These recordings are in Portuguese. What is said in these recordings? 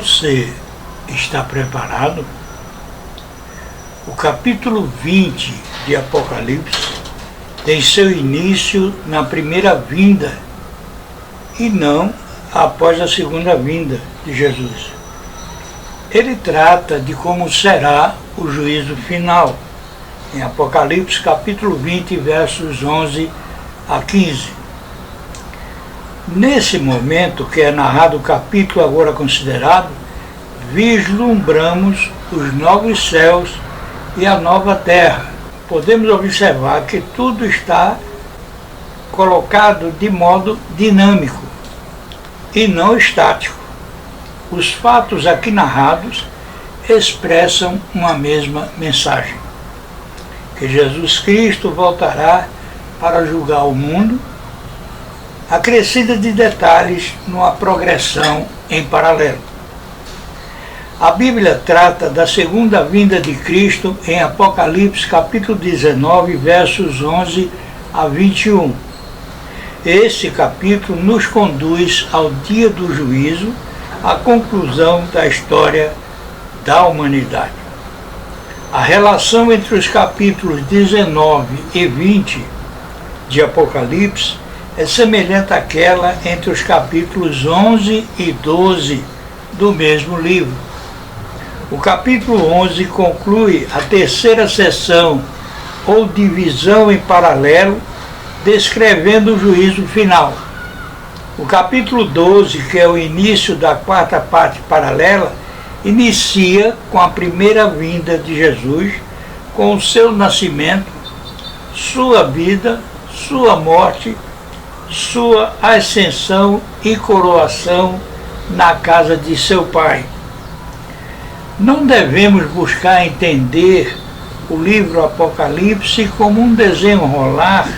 Você está preparado? O capítulo 20 de Apocalipse tem seu início na primeira vinda e não após a segunda vinda de Jesus. Ele trata de como será o juízo final, em Apocalipse capítulo 20, versos 11 a 15. Nesse momento, que é narrado o capítulo agora considerado, vislumbramos os novos céus e a nova terra. Podemos observar que tudo está colocado de modo dinâmico e não estático. Os fatos aqui narrados expressam uma mesma mensagem: que Jesus Cristo voltará para julgar o mundo, acrescida de detalhes numa progressão em paralelo. A Bíblia trata da segunda vinda de Cristo em Apocalipse capítulo 19, versos 11 a 21. Esse capítulo nos conduz ao dia do juízo, à conclusão da história da humanidade. A relação entre os capítulos 19 e 20 de Apocalipse é semelhante àquela entre os capítulos 11 e 12 do mesmo livro. O capítulo 11 conclui a terceira seção ou divisão em paralelo, descrevendo o juízo final. O capítulo 12, que é o início da quarta parte paralela, inicia com a primeira vinda de Jesus, com o seu nascimento, sua vida, sua morte, sua ascensão e coroação na casa de seu Pai. Não devemos buscar entender o livro Apocalipse como um desenrolar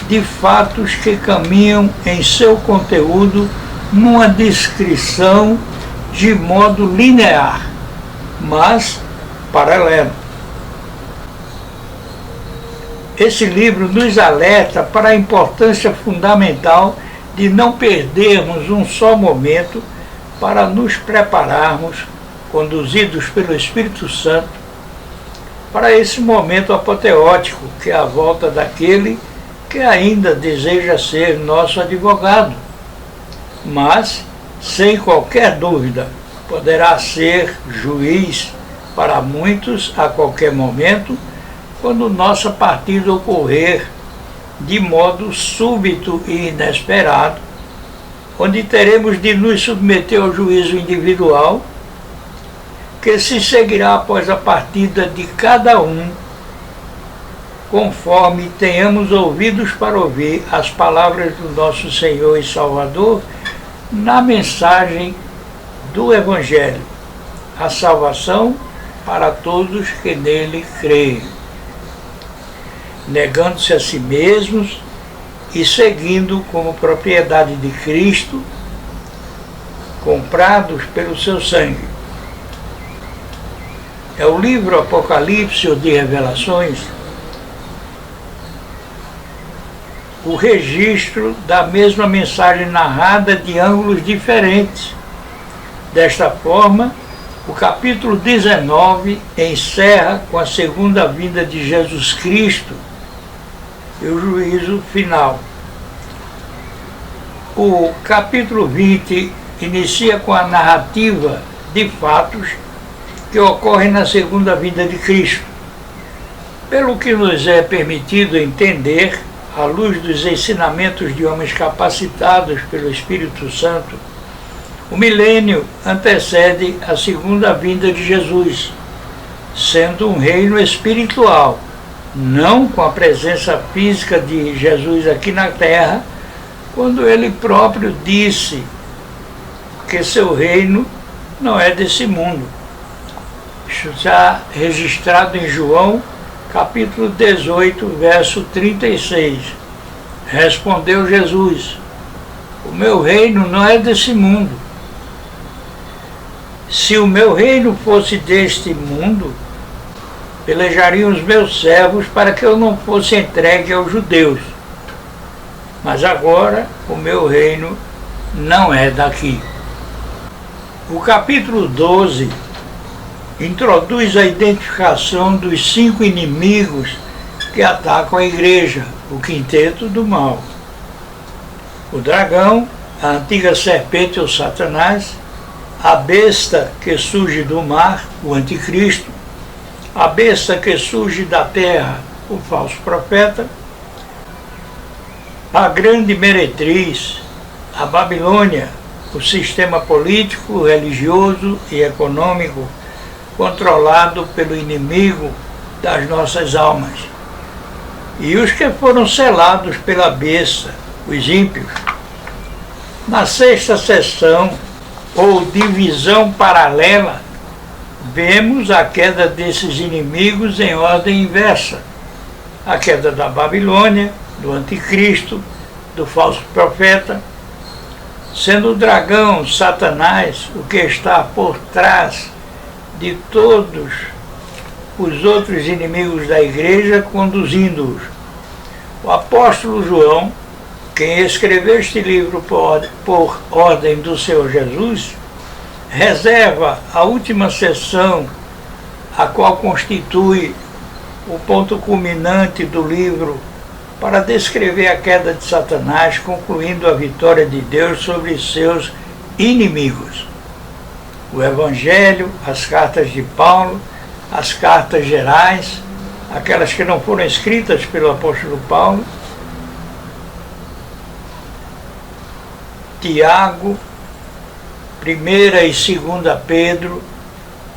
de fatos que caminham em seu conteúdo numa descrição de modo linear, mas paralelo. Esse livro nos alerta para a importância fundamental de não perdermos um só momento para nos prepararmos, conduzidos pelo Espírito Santo, para esse momento apoteótico, que é a volta daquele que ainda deseja ser nosso advogado, mas, sem qualquer dúvida, poderá ser juiz para muitos a qualquer momento, quando nossa partida ocorrer de modo súbito e inesperado, onde teremos de nos submeter ao juízo individual, que se seguirá após a partida de cada um, conforme tenhamos ouvidos para ouvir as palavras do nosso Senhor e Salvador na mensagem do Evangelho, a salvação para todos que nele creem, negando-se a si mesmos e seguindo como propriedade de Cristo, comprados pelo seu sangue. É o livro Apocalipse ou de Revelações o registro da mesma mensagem narrada de ângulos diferentes. Desta forma, o capítulo 19 encerra com a segunda vinda de Jesus Cristo e o juízo final. O capítulo 20 inicia com a narrativa de fatos que ocorrem na segunda vinda de Cristo. Pelo que nos é permitido entender, à luz dos ensinamentos de homens capacitados pelo Espírito Santo, o milênio antecede a segunda vinda de Jesus, sendo um reino espiritual, não com a presença física de Jesus aqui na terra, quando ele próprio disse que seu reino não é desse mundo. Isso está registrado em João, capítulo 18, verso 36. Respondeu Jesus: o meu reino não é desse mundo. Se o meu reino fosse deste mundo, pelejariam os meus servos para que eu não fosse entregue aos judeus. Mas agora o meu reino não é daqui. O capítulo 12 introduz a identificação dos 5 inimigos que atacam a igreja, o quinteto do mal. O dragão, a antiga serpente ou Satanás, a besta que surge do mar, o anticristo, a besta que surge da terra, o falso profeta, a grande meretriz, a Babilônia, o sistema político, religioso e econômico controlado pelo inimigo das nossas almas, e os que foram selados pela besta, os ímpios. Na sexta seção, ou divisão paralela, vemos a queda desses inimigos em ordem inversa. A queda da Babilônia, do anticristo, do falso profeta, sendo o dragão, Satanás, o que está por trás de todos os outros inimigos da igreja, conduzindo-os. O apóstolo João, quem escreveu este livro por ordem do Senhor Jesus, reserva a última sessão, a qual constitui o ponto culminante do livro, para descrever a queda de Satanás, concluindo a vitória de Deus sobre seus inimigos. O Evangelho, as cartas de Paulo, as cartas gerais, aquelas que não foram escritas pelo apóstolo Paulo, Tiago, 1ª e 2ª Pedro,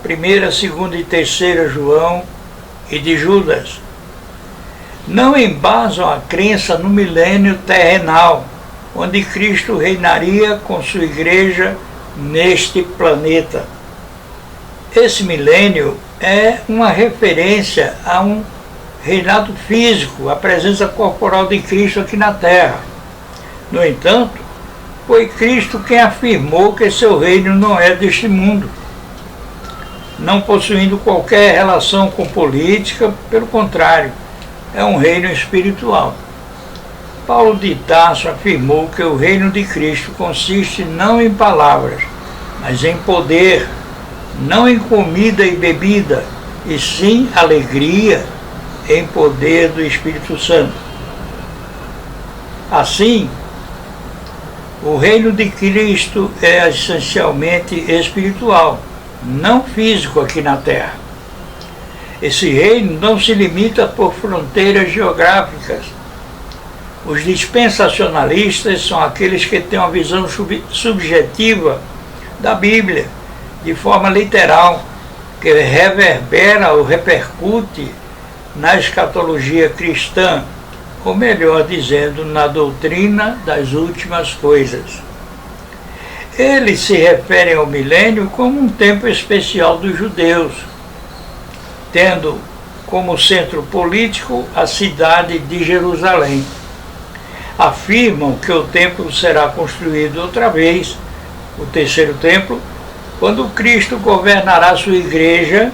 1ª, 2ª e 3ª João e de Judas, não embasam a crença no milênio terrenal, onde Cristo reinaria com sua igreja neste planeta. Esse milênio é uma referência a um reinado físico, a presença corporal de Cristo aqui na Terra. No entanto, foi Cristo quem afirmou que seu reino não é deste mundo, não possuindo qualquer relação com política, pelo contrário, é um reino espiritual. Paulo de Tarso afirmou que o reino de Cristo consiste não em palavras, mas em poder, não em comida e bebida, e sim alegria em poder do Espírito Santo. Assim, o reino de Cristo é essencialmente espiritual, não físico aqui na Terra. Esse reino não se limita por fronteiras geográficas. Os dispensacionalistas são aqueles que têm uma visão subjetiva da Bíblia, de forma literal, que reverbera ou repercute na escatologia cristã, ou melhor dizendo, na doutrina das últimas coisas. Eles se referem ao milênio como um tempo especial dos judeus, tendo como centro político a cidade de Jerusalém. Afirmam que o templo será construído outra vez, o terceiro templo, quando Cristo governará sua igreja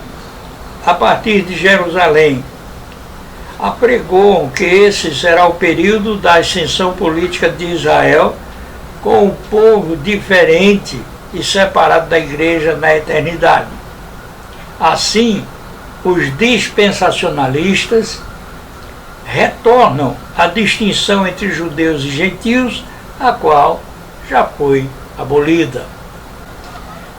a partir de Jerusalém. Apregoam que esse será o período da ascensão política de Israel, com um povo diferente e separado da igreja na eternidade. Assim, os dispensacionalistas retornam à distinção entre judeus e gentios, a qual já foi abolida.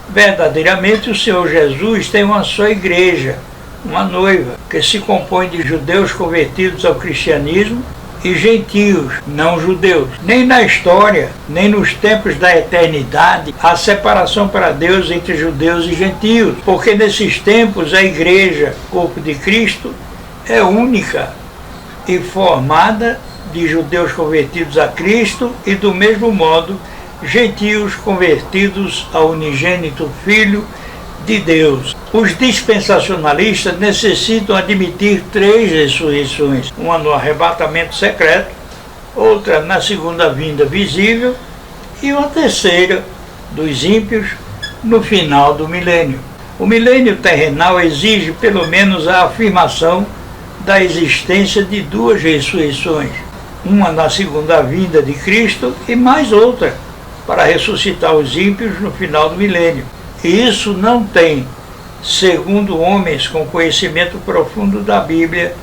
Verdadeiramente, o Senhor Jesus tem uma só igreja, uma noiva, que se compõe de judeus convertidos ao cristianismo e gentios, não judeus. Nem na história, nem nos tempos da eternidade, há separação para Deus entre judeus e gentios, porque nesses tempos a igreja, corpo de Cristo, é única e formada de judeus convertidos a Cristo e, do mesmo modo, gentios convertidos ao unigênito Filho de Deus. Os dispensacionalistas necessitam admitir 3 ressurreições, uma no arrebatamento secreto, outra na segunda vinda visível e uma terceira dos ímpios no final do milênio. O milênio terrenal exige pelo menos a afirmação da existência de 2 ressurreições, uma na segunda vinda de Cristo e mais outra para ressuscitar os ímpios no final do milênio. E isso não tem, segundo homens com conhecimento profundo da Bíblia,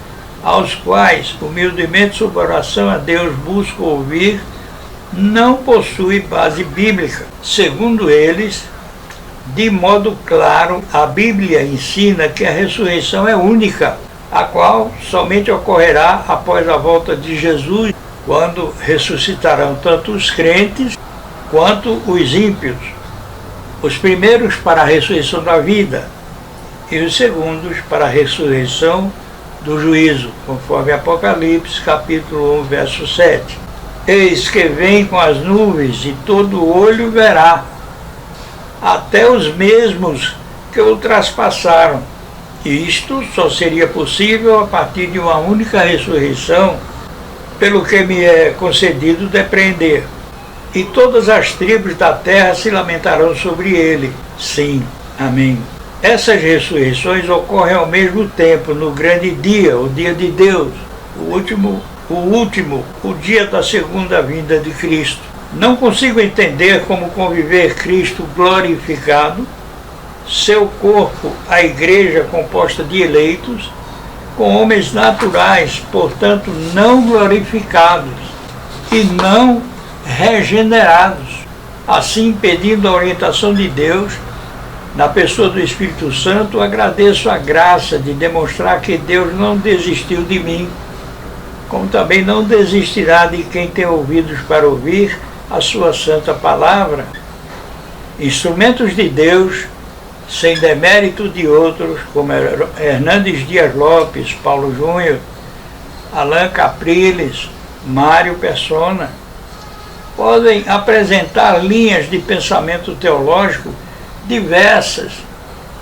aos quais, humildemente sob oração a Deus, busco ouvir, não possui base bíblica. Segundo eles, de modo claro, a Bíblia ensina que a ressurreição é única, a qual somente ocorrerá após a volta de Jesus, quando ressuscitarão tanto os crentes quanto os ímpios, os primeiros para a ressurreição da vida e os segundos para a ressurreição do juízo, conforme Apocalipse, capítulo 1, verso 7. Eis que vem com as nuvens, e todo olho verá, até os mesmos que o traspassaram. E isto só seria possível a partir de uma única ressurreição, pelo que me é concedido depreender. E todas as tribos da terra se lamentarão sobre ele. Sim, amém. Essas ressurreições ocorrem ao mesmo tempo, no grande dia, o dia de Deus, o último, o dia da segunda vinda de Cristo. Não consigo entender como conviver Cristo glorificado, seu corpo, a igreja composta de eleitos, com homens naturais, portanto não glorificados e não regenerados, assim impedindo a orientação de Deus. Na pessoa do Espírito Santo, agradeço a graça de demonstrar que Deus não desistiu de mim, como também não desistirá de quem tem ouvidos para ouvir a sua santa palavra. Instrumentos de Deus, sem demérito de outros, como Hernandes Dias Lopes, Paulo Júnior, Alain Capriles, Mário Persona, podem apresentar linhas de pensamento teológico diversas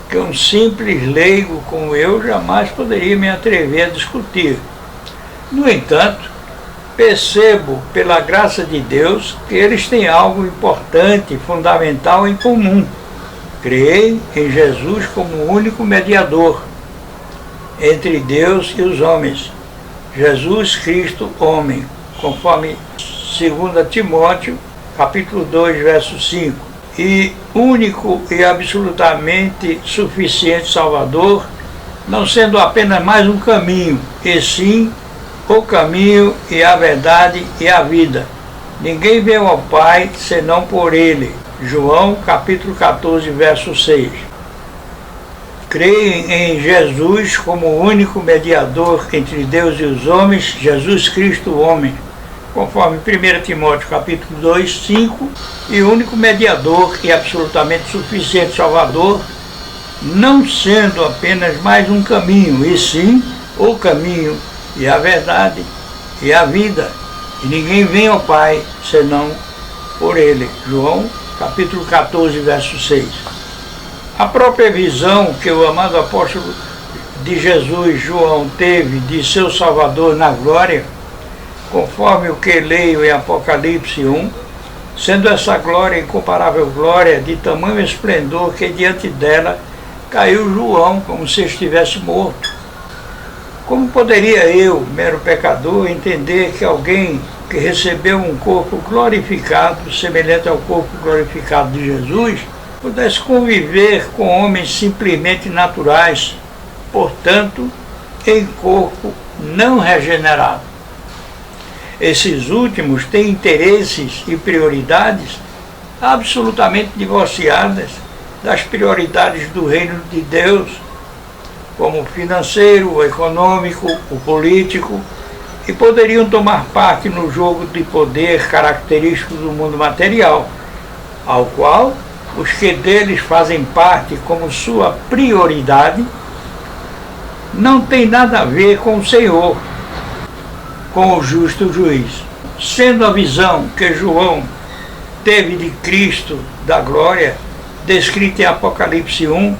que um simples leigo como eu jamais poderia me atrever a discutir. No entanto, percebo, pela graça de Deus, que eles têm algo importante, fundamental em comum. Creem em Jesus como o único mediador entre Deus e os homens, Jesus Cristo, homem, conforme 2 Timóteo, capítulo 2, verso 5. E único e absolutamente suficiente Salvador, não sendo apenas mais um caminho, e sim o caminho e a verdade e a vida. Ninguém vem ao Pai senão por ele. João capítulo 14, verso 6. Creem em Jesus como o único mediador entre Deus e os homens, Jesus Cristo, o homem, conforme 1 Timóteo capítulo 2, 5, e único mediador e absolutamente suficiente Salvador, não sendo apenas mais um caminho, e sim o caminho e a verdade e a vida. E ninguém vem ao Pai senão por ele. João capítulo 14, verso 6. A própria visão que o amado apóstolo de Jesus, João, teve de seu Salvador na glória, conforme o que leio em Apocalipse 1, sendo essa glória incomparável glória de tamanho esplendor que diante dela caiu João como se estivesse morto. Como poderia eu, mero pecador, entender que alguém que recebeu um corpo glorificado, semelhante ao corpo glorificado de Jesus, pudesse conviver com homens simplesmente naturais, portanto, em corpo não regenerado? Esses últimos têm interesses e prioridades absolutamente divorciadas das prioridades do reino de Deus, como o financeiro, o econômico, o político, e poderiam tomar parte no jogo de poder característico do mundo material, ao qual os que deles fazem parte como sua prioridade não tem nada a ver com o Senhor, com o justo juiz. Sendo a visão que João teve de Cristo da glória, descrita em Apocalipse 1,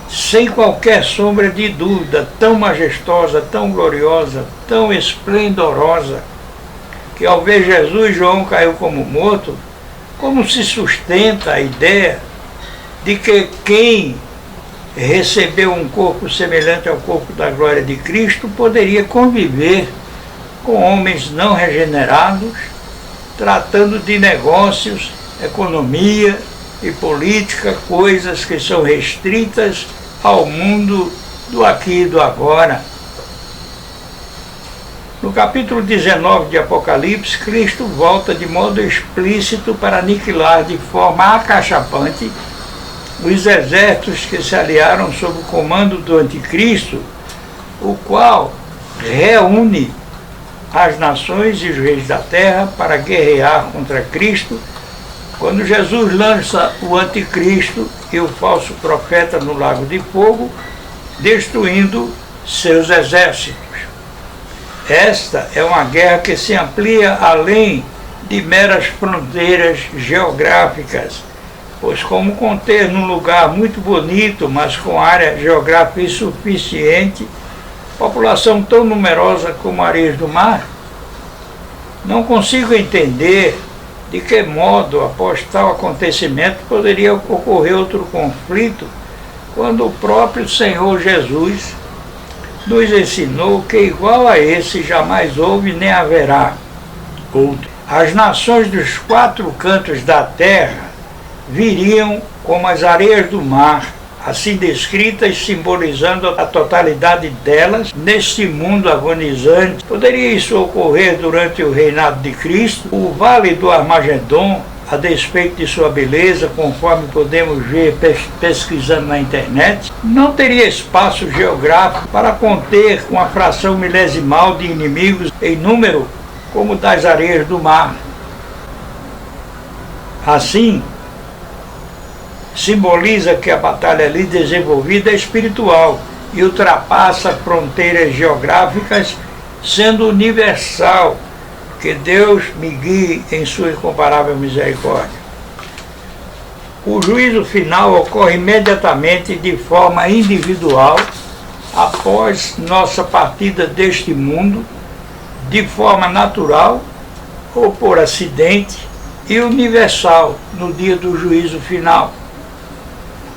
sem qualquer sombra de dúvida, tão majestosa, tão gloriosa, tão esplendorosa, que ao ver Jesus, João caiu como morto. Como se sustenta a ideia de que quem recebeu um corpo semelhante ao corpo da glória de Cristo poderia conviver com homens não regenerados, tratando de negócios, economia, e política, coisas que são restritas ao mundo do aqui e do agora. No capítulo 19 de Apocalipse, Cristo volta de modo explícito para aniquilar de forma acachapante os exércitos que se aliaram sob o comando do Anticristo, o qual reúne as nações e os reis da terra para guerrear contra Cristo, quando Jesus lança o Anticristo e o falso profeta no lago de fogo, destruindo seus exércitos. Esta é uma guerra que se amplia além de meras fronteiras geográficas, pois como conter num lugar muito bonito, mas com área geográfica insuficiente, população tão numerosa como areias do mar, não consigo entender de que modo, após tal acontecimento, poderia ocorrer outro conflito, quando o próprio Senhor Jesus nos ensinou que igual a esse jamais houve nem haverá outro. As nações dos 4 cantos da terra viriam como as areias do mar, assim descritas, simbolizando a totalidade delas neste mundo agonizante. Poderia isso ocorrer durante o reinado de Cristo? O Vale do Armagedon, a despeito de sua beleza, conforme podemos ver pesquisando na internet, não teria espaço geográfico para conter uma fração milesimal de inimigos em número como das areias do mar. Assim, simboliza que a batalha ali desenvolvida é espiritual e ultrapassa fronteiras geográficas, sendo universal. Que Deus me guie em sua incomparável misericórdia. O juízo final ocorre imediatamente de forma individual, após nossa partida deste mundo, de forma natural ou por acidente, e universal no dia do juízo final.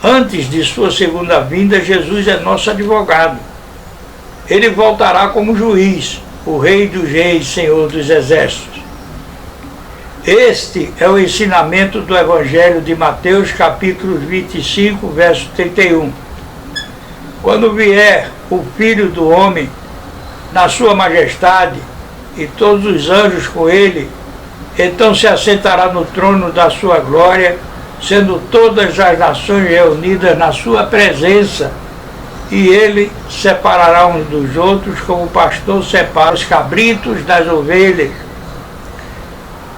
Antes de sua segunda vinda, Jesus é nosso advogado. Ele voltará como juiz, o Rei dos Reis, Senhor dos Exércitos. Este é o ensinamento do Evangelho de Mateus, capítulo 25, verso 31. Quando vier o Filho do Homem, na sua majestade, e todos os anjos com ele, então se assentará no trono da sua glória, sendo todas as nações reunidas na sua presença, e ele separará uns dos outros, como o pastor separa os cabritos das ovelhas.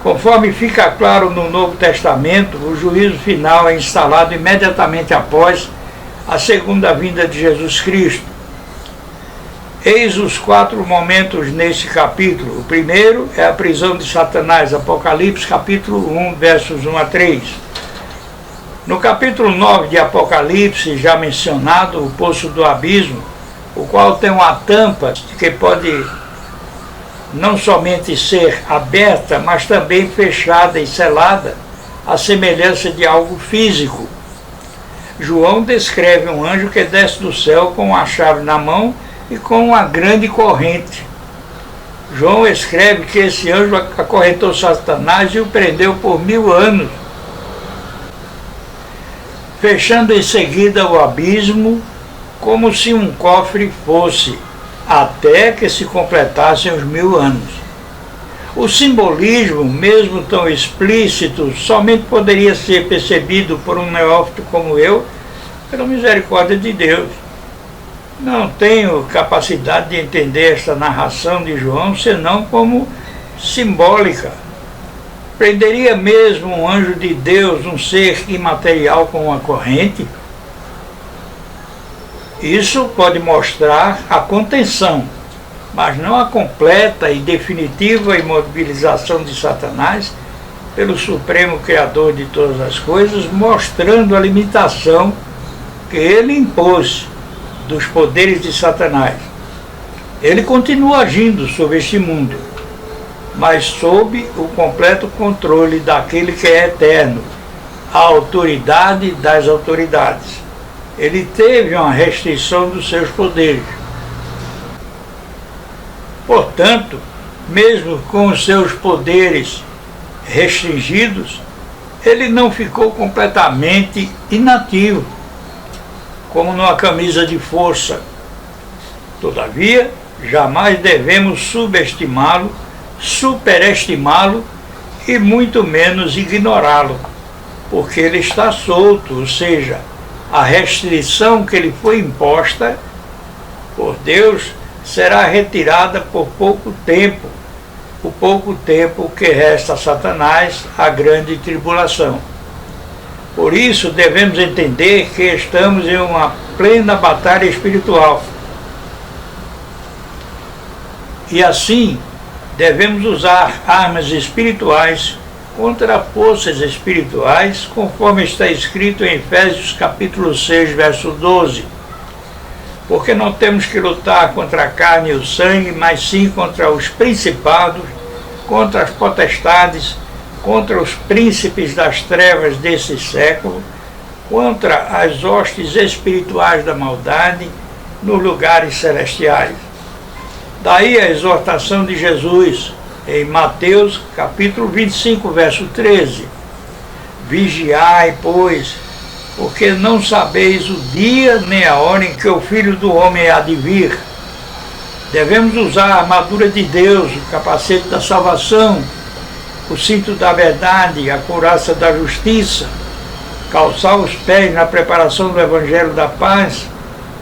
Conforme fica claro no Novo Testamento, o juízo final é instalado imediatamente após a segunda vinda de Jesus Cristo. Eis os 4 momentos nesse capítulo. O primeiro é a prisão de Satanás, Apocalipse capítulo 1, versos 1 a 3. No capítulo 9 de Apocalipse, já mencionado, o poço do abismo, o qual tem uma tampa que pode não somente ser aberta, mas também fechada e selada, à semelhança de algo físico. João descreve um anjo que desce do céu com uma chave na mão e com uma grande corrente. João escreve que esse anjo acorrentou Satanás e o prendeu por 1000 anos, fechando em seguida o abismo, como se um cofre fosse, até que se completassem os 1000 anos. O simbolismo, mesmo tão explícito, somente poderia ser percebido por um neófito como eu, pela misericórdia de Deus. Não tenho capacidade de entender esta narração de João, senão como simbólica. Prenderia mesmo um anjo de Deus, um ser imaterial com uma corrente? Isso pode mostrar a contenção, mas não a completa e definitiva imobilização de Satanás pelo Supremo Criador de todas as coisas, mostrando a limitação que ele impôs dos poderes de Satanás. Ele continua agindo sobre este mundo, mas sob o completo controle daquele que é eterno, a autoridade das autoridades. Ele teve uma restrição dos seus poderes. Portanto, mesmo com os seus poderes restringidos, ele não ficou completamente inativo, como numa camisa de força. Todavia, jamais devemos subestimá-lo, superestimá-lo e muito menos ignorá-lo, porque ele está solto, ou seja, a restrição que lhe foi imposta por Deus será retirada por pouco tempo, o pouco tempo que resta a Satanás, a grande tribulação. Por isso devemos entender que estamos em uma plena batalha espiritual. E assim, devemos usar armas espirituais contra forças espirituais, conforme está escrito em Efésios capítulo 6, verso 12. Porque não temos que lutar contra a carne e o sangue, mas sim contra os principados, contra as potestades, contra os príncipes das trevas desse século, contra as hostes espirituais da maldade nos lugares celestiais. Daí a exortação de Jesus em Mateus capítulo 25, verso 13. Vigiai, pois, porque não sabeis o dia nem a hora em que o Filho do Homem há de vir. Devemos usar a armadura de Deus, o capacete da salvação, o cinto da verdade, a couraça da justiça, calçar os pés na preparação do Evangelho da paz,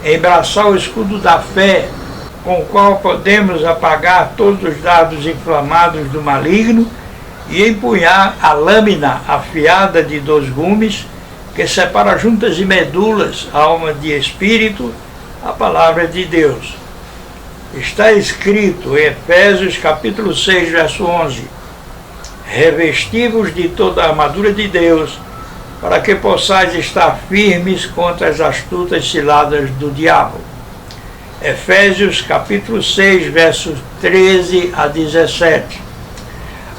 embraçar o escudo da fé, com o qual podemos apagar todos os dardos inflamados do maligno e empunhar a lâmina afiada de 2 gumes, que separa juntas e medulas, alma de espírito, a palavra de Deus. Está escrito em Efésios capítulo 6, verso 11, revesti-vos de toda a armadura de Deus, para que possais estar firmes contra as astutas ciladas do diabo. Efésios capítulo 6, versos 13 a 17.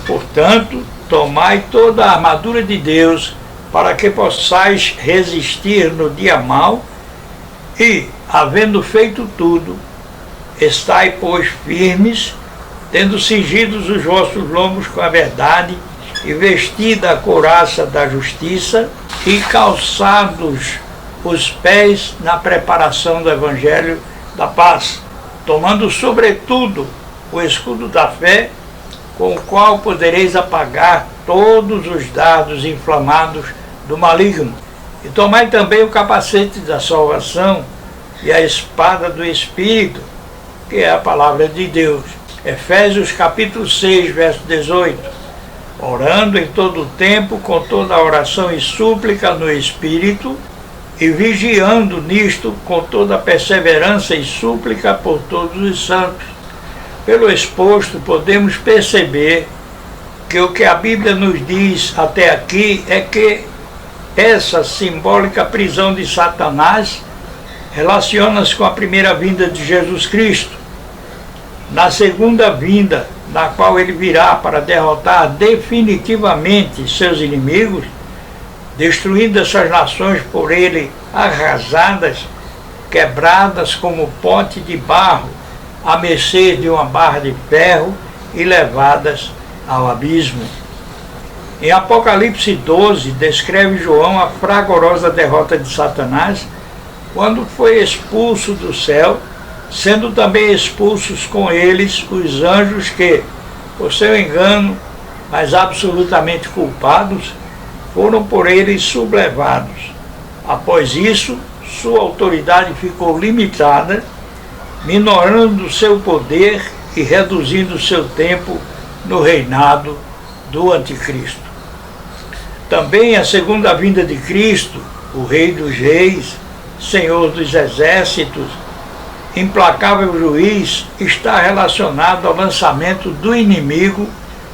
Portanto, tomai toda a armadura de Deus, para que possais resistir no dia mau, e, havendo feito tudo, estai, pois, firmes, tendo cingidos os vossos lombos com a verdade, e vestida a couraça da justiça, e calçados os pés na preparação do Evangelho da paz, tomando sobretudo o escudo da fé, com o qual podereis apagar todos os dardos inflamados do maligno. E tomai também o capacete da salvação e a espada do Espírito, que é a palavra de Deus. Efésios capítulo 6, verso 18. Orando em todo o tempo, com toda a oração e súplica no Espírito, e vigiando nisto com toda a perseverança e súplica por todos os santos. Pelo exposto, podemos perceber que o que a Bíblia nos diz até aqui é que essa simbólica prisão de Satanás relaciona-se com a primeira vinda de Jesus Cristo. Na segunda vinda, na qual ele virá para derrotar definitivamente seus inimigos, destruindo essas nações por ele arrasadas, quebradas como pote de barro, à mercê de uma barra de ferro e levadas ao abismo. Em Apocalipse 12, descreve João a fragorosa derrota de Satanás, quando foi expulso do céu, sendo também expulsos com eles os anjos que, por seu engano, mas absolutamente culpados, foram por eles sublevados. Após isso, sua autoridade ficou limitada, minorando seu poder e reduzindo seu tempo no reinado do Anticristo. Também a segunda vinda de Cristo, o Rei dos Reis, Senhor dos Exércitos, implacável juiz, está relacionado ao lançamento do inimigo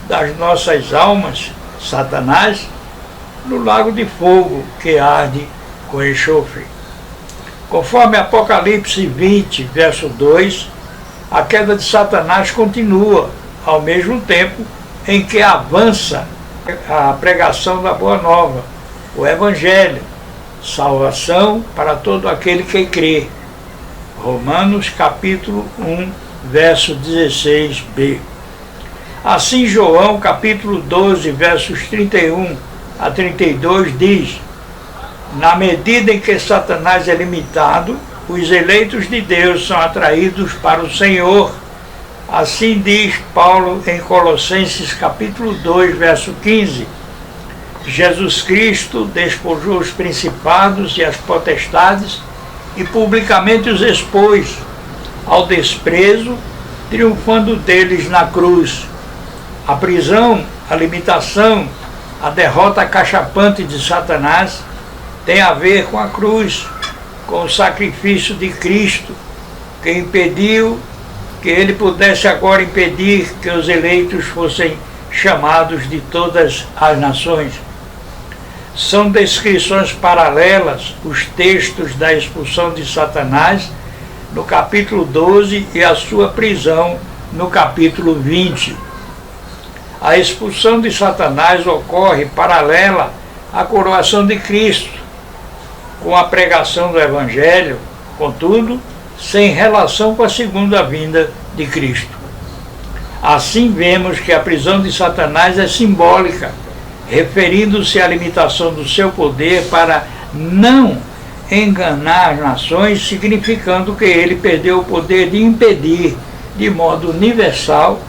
das nossas almas, Satanás, no lago de fogo que arde com enxofre. Conforme Apocalipse 20, verso 2, a queda de Satanás continua, ao mesmo tempo em que avança a pregação da Boa Nova, o Evangelho, salvação para todo aquele que crê. Romanos capítulo 1, verso 16b. Assim João capítulo 12, versos 31 a 32 diz: na medida em que Satanás é limitado, os eleitos de Deus são atraídos para o Senhor. Assim diz Paulo em Colossenses capítulo 2, verso 15. Jesus Cristo despojou os principados e as potestades e publicamente os expôs ao desprezo, triunfando deles na cruz. A prisão, a limitação, a derrota cachapante de Satanás tem a ver com a cruz, com o sacrifício de Cristo, que impediu que ele pudesse agora impedir que os eleitos fossem chamados de todas as nações. São descrições paralelas os textos da expulsão de Satanás no capítulo 12 e a sua prisão no capítulo 20. A expulsão de Satanás ocorre paralela à coroação de Cristo, com a pregação do Evangelho, contudo, sem relação com a segunda vinda de Cristo. Assim vemos que a prisão de Satanás é simbólica, referindo-se à limitação do seu poder para não enganar as nações, significando que ele perdeu o poder de impedir, de modo universal,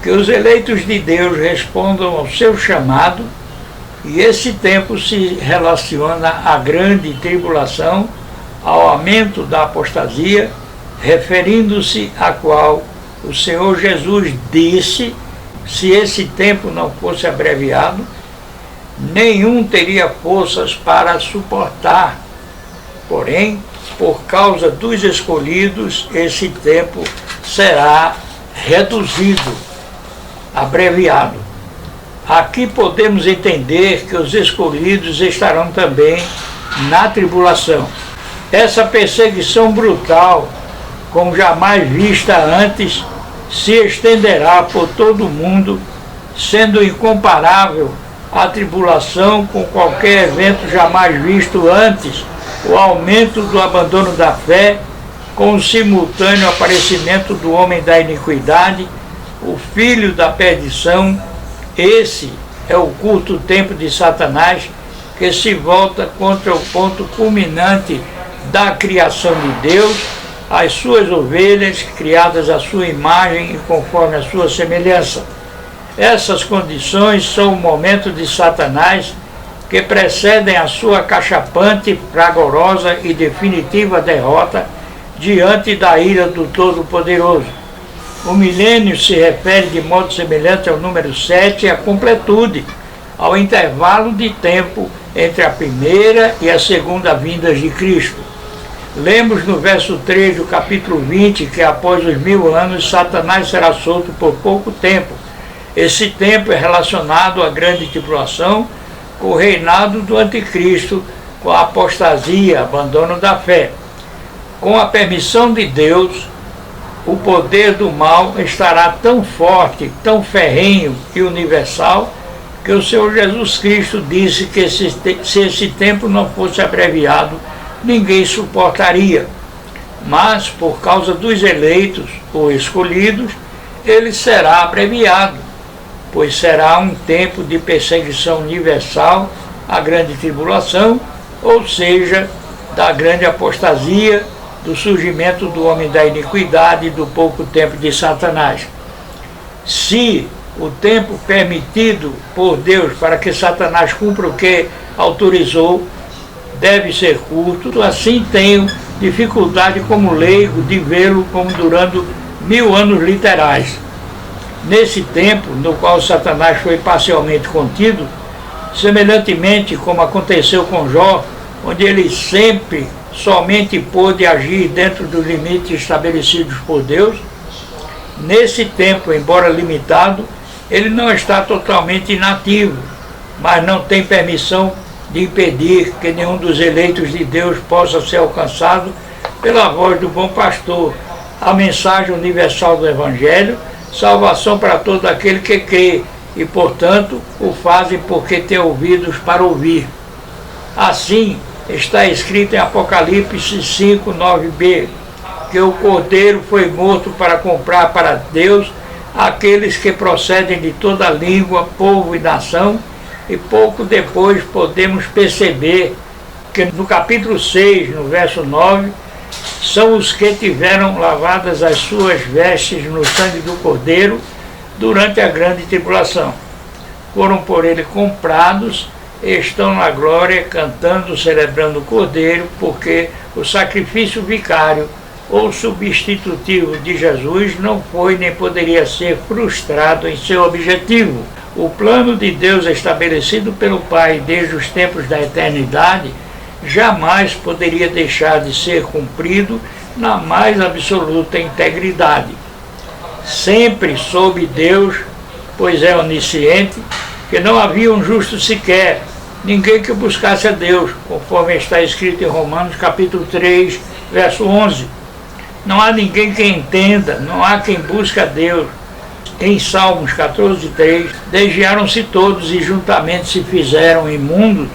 que os eleitos de Deus respondam ao seu chamado, e esse tempo se relaciona à grande tribulação, ao aumento da apostasia, referindo-se a qual o Senhor Jesus disse: se esse tempo não fosse abreviado, nenhum teria forças para suportar. Porém, por causa dos escolhidos, esse tempo será reduzido, abreviado. Aqui podemos entender que os escolhidos estarão também na tribulação. Essa perseguição brutal, como jamais vista antes, se estenderá por todo o mundo, sendo incomparável a tribulação com qualquer evento jamais visto antes, o aumento do abandono da fé, com o simultâneo aparecimento do homem da iniquidade, o filho da perdição. Esse é o curto tempo de Satanás, que se volta contra o ponto culminante da criação de Deus, as suas ovelhas, criadas à sua imagem e conforme a sua semelhança. Essas condições são o momento de Satanás que precedem a sua cachapante, fragorosa e definitiva derrota diante da ira do Todo-Poderoso. O milênio se refere de modo semelhante ao número 7 à completude, ao intervalo de tempo entre a primeira e a segunda vindas de Cristo. Lemos no verso 3 do capítulo 20 que após os 1000 anos Satanás será solto por pouco tempo. Esse tempo é relacionado à grande tribulação, com o reinado do anticristo, com a apostasia, abandono da fé. Com a permissão de Deus, o poder do mal estará tão forte, tão ferrenho e universal, que o Senhor Jesus Cristo disse que se esse tempo não fosse abreviado, ninguém suportaria. Mas, por causa dos eleitos ou escolhidos, ele será abreviado, pois será um tempo de perseguição universal, a grande tribulação, ou seja, da grande apostasia, do surgimento do homem da iniquidade e do pouco tempo de Satanás. Se o tempo permitido por Deus para que Satanás cumpra o que autorizou deve ser curto, assim tenho dificuldade como leigo de vê-lo como durando 1000 anos literais. Nesse tempo, no qual Satanás foi parcialmente contido, semelhantemente como aconteceu com Jó, onde ele somente pôde agir dentro dos limites estabelecidos por Deus, nesse tempo, embora limitado, ele não está totalmente inativo, mas não tem permissão de impedir que nenhum dos eleitos de Deus possa ser alcançado pela voz do bom pastor, a mensagem universal do Evangelho, salvação para todo aquele que crê, e, portanto, o fazem porque têm ouvidos para ouvir. Assim, está escrito em Apocalipse 5, 9b, que o Cordeiro foi morto para comprar para Deus aqueles que procedem de toda língua, povo e nação, E pouco depois podemos perceber que no capítulo 6, no verso 9, são os que tiveram lavadas as suas vestes no sangue do Cordeiro durante a grande tribulação. Foram por ele comprados e estão na glória, cantando, celebrando o Cordeiro, porque o sacrifício vicário ou substitutivo de Jesus não foi nem poderia ser frustrado em seu objetivo. O plano de Deus estabelecido pelo Pai desde os tempos da eternidade jamais poderia deixar de ser cumprido na mais absoluta integridade. Sempre soube Deus, pois é onisciente, que não havia um justo sequer, ninguém que buscasse a Deus, conforme está escrito em Romanos capítulo 3, verso 11. Não há ninguém que entenda, não há quem busque a Deus. Em Salmos 14, 3, desviaram-se todos e juntamente se fizeram imundos.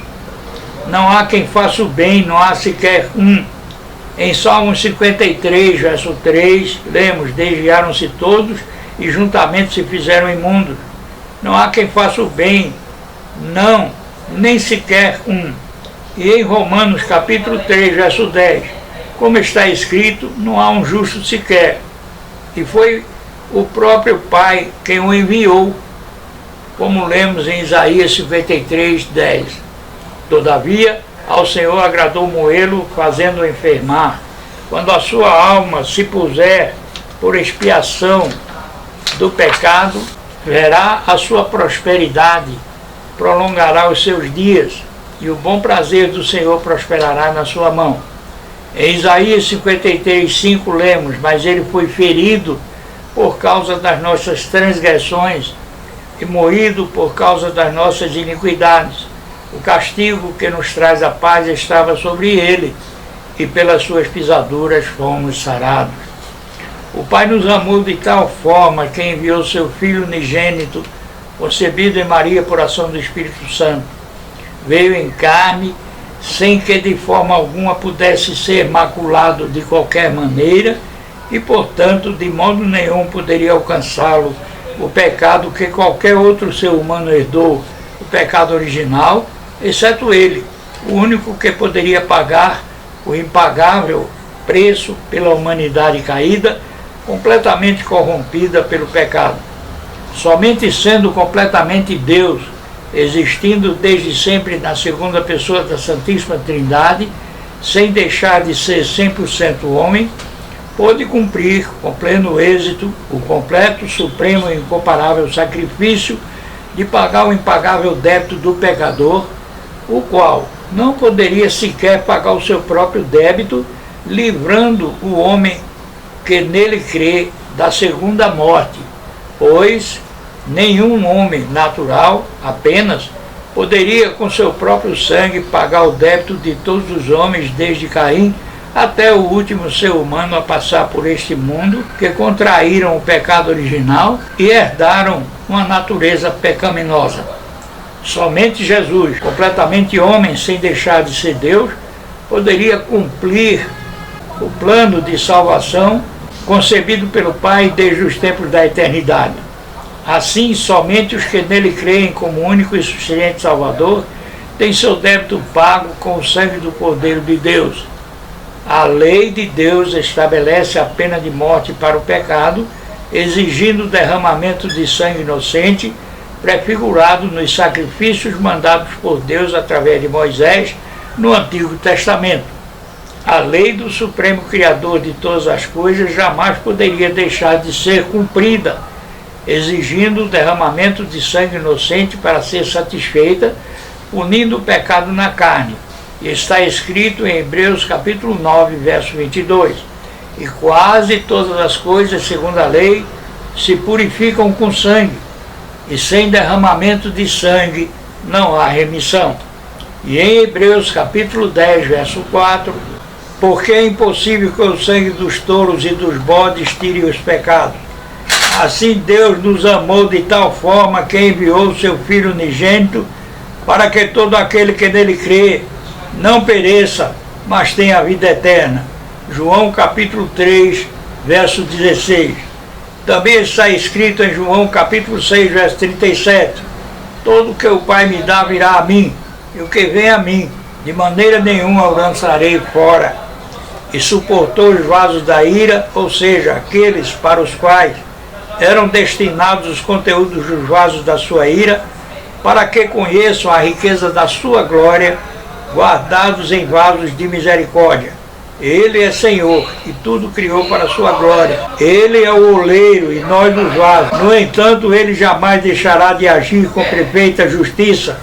Não há quem faça o bem, não há sequer um. Em Salmos 53, verso 3, lemos, desviaram-se todos e juntamente se fizeram imundos. Não há quem faça o bem, não, nem sequer um. E em Romanos capítulo 3, verso 10, como está escrito, não há um justo sequer. E foi o próprio Pai quem o enviou, como lemos em Isaías 53, 10. Todavia, ao Senhor agradou moê-lo, fazendo-o enfermar. Quando a sua alma se puser por expiação do pecado, verá a sua prosperidade, prolongará os seus dias, e o bom prazer do Senhor prosperará na sua mão. Em Isaías 53, 5 lemos, mas ele foi ferido por causa das nossas transgressões e moído por causa das nossas iniquidades. O castigo que nos traz a paz estava sobre ele, e pelas suas pisaduras fomos sarados. O Pai nos amou de tal forma que enviou seu Filho unigênito, concebido em Maria por ação do Espírito Santo. Veio em carne, sem que de forma alguma pudesse ser maculado de qualquer maneira, e, portanto, de modo nenhum poderia alcançá-lo o pecado que qualquer outro ser humano herdou, o pecado original, exceto ele, o único que poderia pagar o impagável preço pela humanidade caída, completamente corrompida pelo pecado. Somente sendo completamente Deus, existindo desde sempre na segunda pessoa da Santíssima Trindade, sem deixar de ser 100% homem, pôde cumprir com pleno êxito o completo, supremo e incomparável sacrifício de pagar o impagável débito do pecador, o qual não poderia sequer pagar o seu próprio débito, livrando o homem que nele crê da segunda morte, pois nenhum homem natural apenas poderia com seu próprio sangue pagar o débito de todos os homens desde Caim até o último ser humano a passar por este mundo, que contraíram o pecado original e herdaram uma natureza pecaminosa. Somente Jesus, completamente homem sem deixar de ser Deus, poderia cumprir o plano de salvação concebido pelo Pai desde os tempos da eternidade. Assim, somente os que nele creem como único e suficiente Salvador têm seu débito pago com o sangue do Cordeiro de Deus. A lei de Deus estabelece a pena de morte para o pecado, exigindo o derramamento de sangue inocente, prefigurado nos sacrifícios mandados por Deus através de Moisés no Antigo Testamento. A lei do Supremo Criador de todas as coisas jamais poderia deixar de ser cumprida, exigindo o derramamento de sangue inocente para ser satisfeita, punindo o pecado na carne. E está escrito em Hebreus capítulo 9, verso 22. E quase todas as coisas, segundo a lei, se purificam com sangue, e sem derramamento de sangue não há remissão. E em Hebreus capítulo 10, verso 4, porque é impossível que o sangue dos touros e dos bodes tire os pecados. Assim Deus nos amou de tal forma que enviou o seu Filho unigênito, para que todo aquele que nele crê não pereça, mas tenha a vida eterna. João capítulo 3, verso 16. Também está escrito em João capítulo 6, verso 37. Todo o que o Pai me dá virá a mim, e o que vem a mim, de maneira nenhuma o lançarei fora. E suportou os vasos da ira, ou seja, aqueles para os quais eram destinados os conteúdos dos vasos da sua ira, para que conheçam a riqueza da sua glória, guardados em vasos de misericórdia. Ele é Senhor, e tudo criou para a sua glória. Ele é o oleiro e nós os vasos. No entanto, ele jamais deixará de agir com perfeita justiça,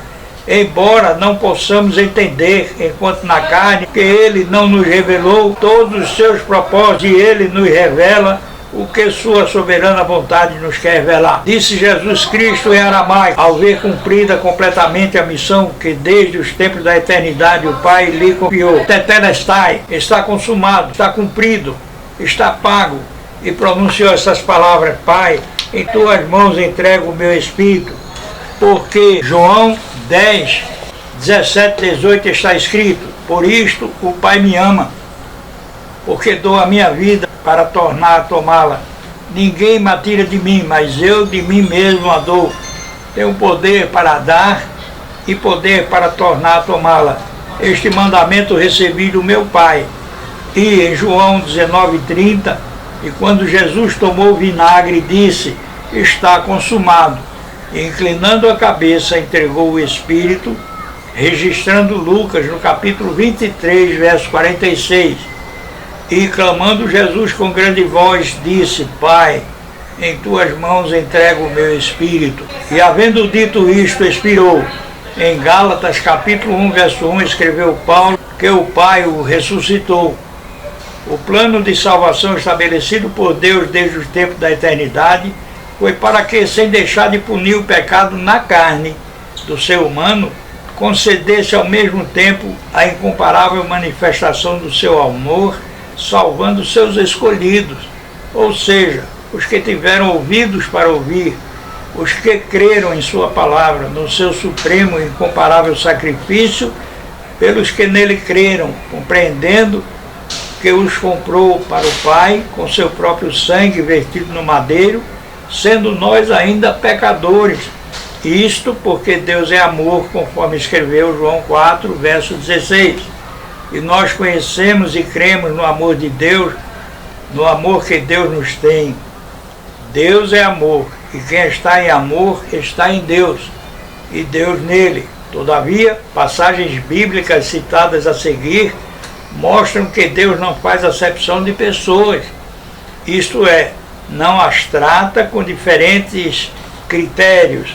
embora não possamos entender, enquanto na carne, que ele não nos revelou todos os seus propósitos, e ele nos revela o que sua soberana vontade nos quer revelar. Disse Jesus Cristo em aramaico, ao ver cumprida completamente a missão que desde os tempos da eternidade o Pai lhe confiou. Tetelestai, está consumado, está cumprido, está pago. E pronunciou essas palavras: Pai, em tuas mãos entrego o meu espírito. Porque João 10, 17, 18 está escrito: por isto o Pai me ama, porque dou a minha vida para tornar a tomá-la. Ninguém me tira de mim, mas eu de mim mesmo a dou. Tenho poder para dar e poder para tornar a tomá-la. Este mandamento recebi do meu Pai. E em João 19:30, e quando Jesus tomou o vinagre, disse: está consumado. E inclinando a cabeça, entregou o Espírito, registrando Lucas no capítulo 23, verso 46. E clamando Jesus com grande voz, disse: Pai, em tuas mãos entrego o meu espírito. E havendo dito isto, expirou. Em Gálatas capítulo 1, verso 1, escreveu Paulo que o Pai o ressuscitou. O plano de salvação estabelecido por Deus desde os tempos da eternidade foi para que, sem deixar de punir o pecado na carne do ser humano, concedesse ao mesmo tempo a incomparável manifestação do seu amor, salvando seus escolhidos, ou seja, os que tiveram ouvidos para ouvir, os que creram em sua palavra, no seu supremo e incomparável sacrifício, pelos que nele creram, compreendendo que os comprou para o Pai com seu próprio sangue vertido no madeiro, sendo nós ainda pecadores. Isto porque Deus é amor, conforme escreveu João 4, verso 16. E nós conhecemos e cremos no amor de Deus, no amor que Deus nos tem. Deus é amor, e quem está em amor está em Deus, e Deus nele. Todavia, passagens bíblicas citadas a seguir mostram que Deus não faz acepção de pessoas, isto é, não as trata com diferentes critérios,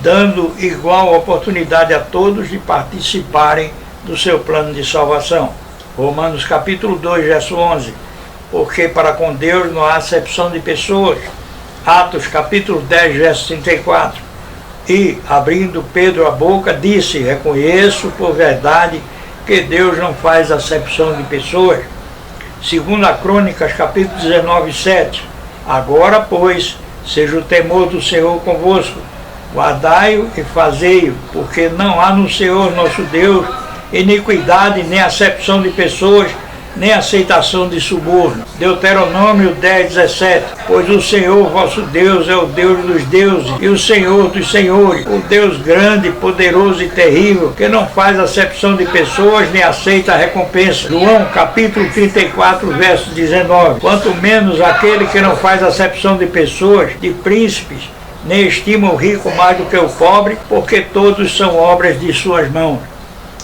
dando igual oportunidade a todos de participarem do seu plano de salvação. Romanos capítulo 2, verso 11. Porque para com Deus não há acepção de pessoas. Atos capítulo 10, verso 34. E, abrindo Pedro a boca, disse: reconheço por verdade que Deus não faz acepção de pessoas. Segundo a Crônicas capítulo 19, 7. Agora, pois, seja o temor do Senhor convosco. Guardai-o e fazei-o, porque não há no Senhor nosso Deus iniquidade, nem acepção de pessoas, nem aceitação de suborno. Deuteronômio 10, 17. Pois o Senhor vosso Deus é o Deus dos deuses e o Senhor dos senhores, o Deus grande, poderoso e terrível, que não faz acepção de pessoas, nem aceita a recompensa. João capítulo 34, verso 19. Quanto menos aquele que não faz acepção de pessoas, de príncipes, nem estima o rico mais do que o pobre, porque todos são obras de suas mãos.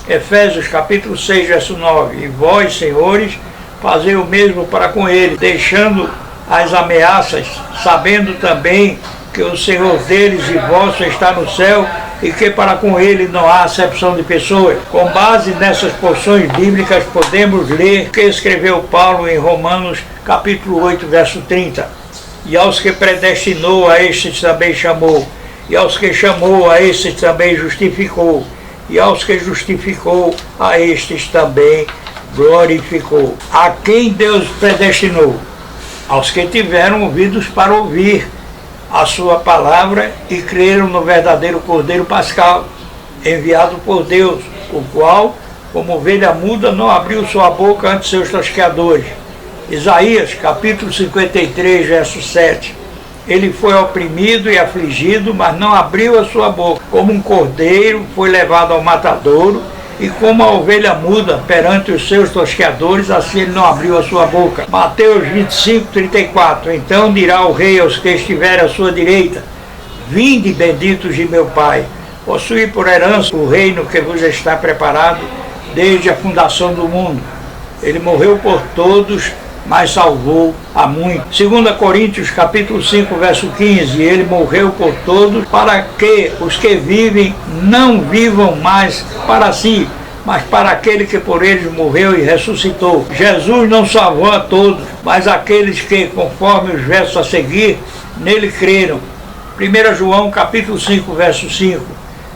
Efésios capítulo 6, verso 9. E vós, senhores, fazei o mesmo para com ele, deixando as ameaças, sabendo também que o Senhor deles e vosso está no céu, e que para com ele não há acepção de pessoas. Com base nessas porções bíblicas, podemos ler o que escreveu Paulo em Romanos capítulo 8, verso 30. E aos que predestinou, a estes também chamou, e aos que chamou, a estes também justificou, e aos que justificou, a estes também glorificou. A quem Deus predestinou? Aos que tiveram ouvidos para ouvir a sua palavra e creram no verdadeiro Cordeiro Pascal, enviado por Deus, o qual, como ovelha muda, não abriu sua boca ante seus tosqueadores. Isaías, capítulo 53, verso 7. Ele foi oprimido e afligido, mas não abriu a sua boca. Como um cordeiro foi levado ao matadouro, e como a ovelha muda perante os seus tosqueadores, assim ele não abriu a sua boca. Mateus 25:34. Então dirá o rei aos que estiverem à sua direita: vinde, benditos de meu Pai, possuí por herança o reino que vos está preparado desde a fundação do mundo. Ele morreu por todos, mas salvou a muitos. 2 Coríntios capítulo 5, verso 15. Ele morreu por todos, para que os que vivem não vivam mais para si, mas para aquele que por eles morreu e ressuscitou. Jesus não salvou a todos, mas aqueles que, conforme os versos a seguir, nele creram. 1 João capítulo 5, verso 5.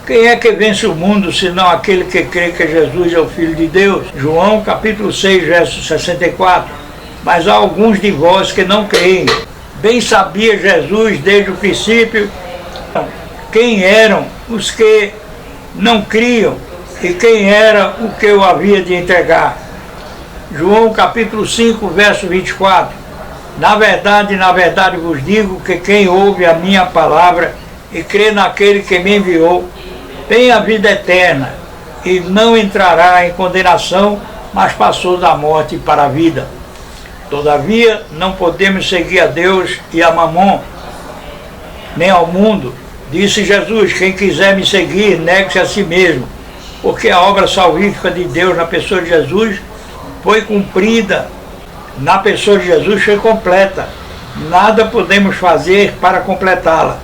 Quem é que vence o mundo, senão aquele que crê que Jesus é o Filho de Deus? João capítulo 6, verso 64. Mas há alguns de vós que não creem. Bem sabia Jesus desde o princípio quem eram os que não criam e quem era o que eu havia de entregar. João capítulo 5, verso 24. Na verdade vos digo que quem ouve a minha palavra e crê naquele que me enviou, tem a vida eterna e não entrará em condenação, mas passou da morte para a vida. Todavia, não podemos seguir a Deus e a Mamon, nem ao mundo. Disse Jesus: quem quiser me seguir, negue-se a si mesmo, porque a obra salvífica de Deus na pessoa de Jesus foi cumprida, na pessoa de Jesus foi completa. Nada podemos fazer para completá-la.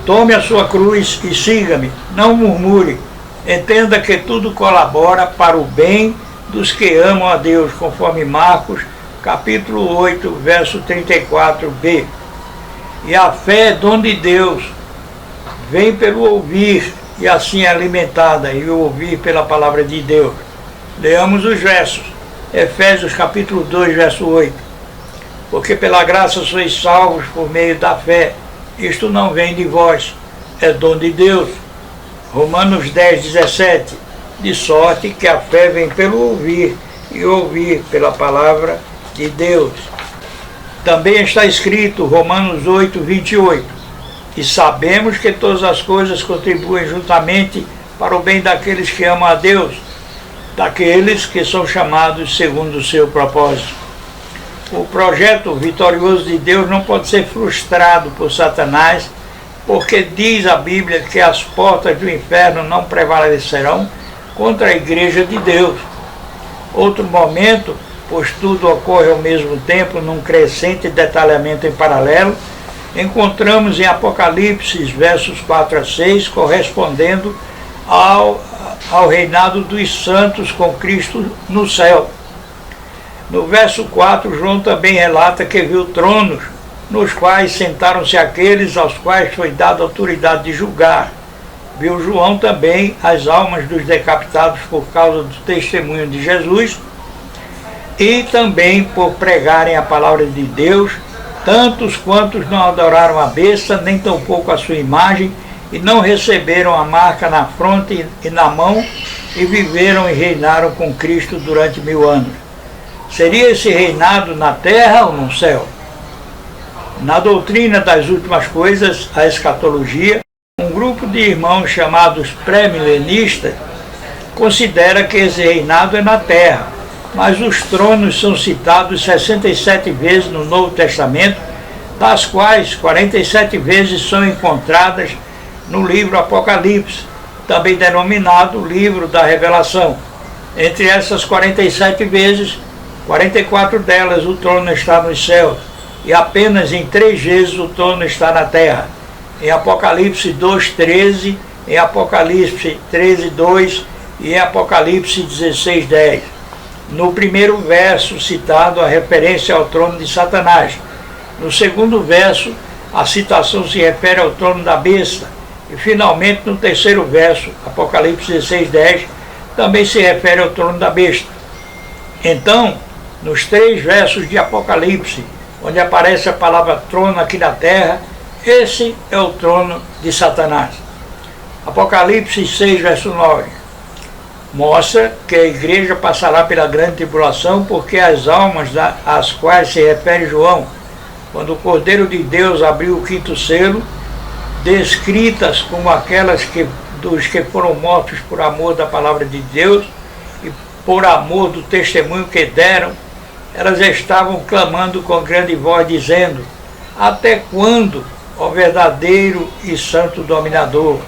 Tome a sua cruz e siga-me, não murmure. Entenda que tudo colabora para o bem dos que amam a Deus, conforme Marcos capítulo 8, verso 34b. E a fé é dom de Deus, vem pelo ouvir, e assim é alimentada, e o ouvir pela palavra de Deus. Leamos os versos. Efésios capítulo 2, verso 8. Porque pela graça sois salvos por meio da fé. Isto não vem de vós, é dom de Deus. Romanos 10, 17. De sorte que a fé vem pelo ouvir, e ouvir pela palavra de Deus. Também está escrito, Romanos 8, 28. E sabemos que todas as coisas contribuem juntamente para o bem daqueles que amam a Deus, daqueles que são chamados segundo o seu propósito. O projeto vitorioso de Deus não pode ser frustrado por Satanás, porque diz a Bíblia que as portas do inferno não prevalecerão contra a igreja de Deus. Outro momento, pois tudo ocorre ao mesmo tempo num crescente detalhamento em paralelo, encontramos em Apocalipse, versos 4 a 6, correspondendo ao reinado dos santos com Cristo no céu. No verso 4, João também relata que viu tronos, nos quais sentaram-se aqueles aos quais foi dada autoridade de julgar. Viu João também as almas dos decapitados por causa do testemunho de Jesus e também por pregarem a palavra de Deus, tantos quantos não adoraram a besta, nem tampouco a sua imagem, e não receberam a marca na fronte e na mão, e viveram e reinaram com Cristo durante 1000 anos. Seria esse reinado na terra ou no céu? Na doutrina das últimas coisas, a escatologia, um grupo de irmãos chamados pré-milenistas considera que esse reinado é na terra, mas os tronos são citados 67 vezes no Novo Testamento, das quais 47 vezes são encontradas no livro Apocalipse, também denominado livro da Revelação. Entre essas 47 vezes, 44 delas o trono está nos céus, e apenas em 3 vezes o trono está na terra. Em Apocalipse 2:13, em Apocalipse 13:2 e em Apocalipse 16:10. No primeiro verso citado, a referência ao trono de Satanás. No segundo verso, a citação se refere ao trono da besta. E finalmente, no terceiro verso, Apocalipse 16:10, também se refere ao trono da besta. Então, nos 3 versos de Apocalipse, onde aparece a palavra trono aqui na terra, esse é o trono de Satanás. Apocalipse 6, verso 9. Mostra que a igreja passará pela grande tribulação, porque as almas às quais se refere João quando o Cordeiro de Deus abriu o quinto selo, descritas como aquelas dos que foram mortos por amor da palavra de Deus e por amor do testemunho que deram, elas estavam clamando com grande voz, dizendo: até quando, ó verdadeiro e santo dominador,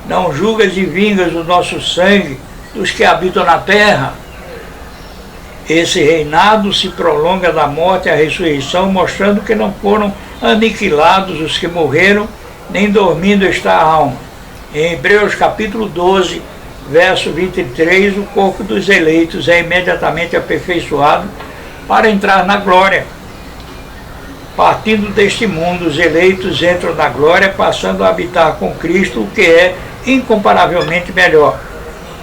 não julgas e vingas o nosso sangue dos que habitam na terra? Esse reinado se prolonga da morte à ressurreição, mostrando que não foram aniquilados os que morreram, nem dormindo está a alma. Em Hebreus capítulo 12, verso 23, o corpo dos eleitos é imediatamente aperfeiçoado para entrar na glória. Partindo deste mundo, os eleitos entram na glória, passando a habitar com Cristo, o que é incomparavelmente melhor.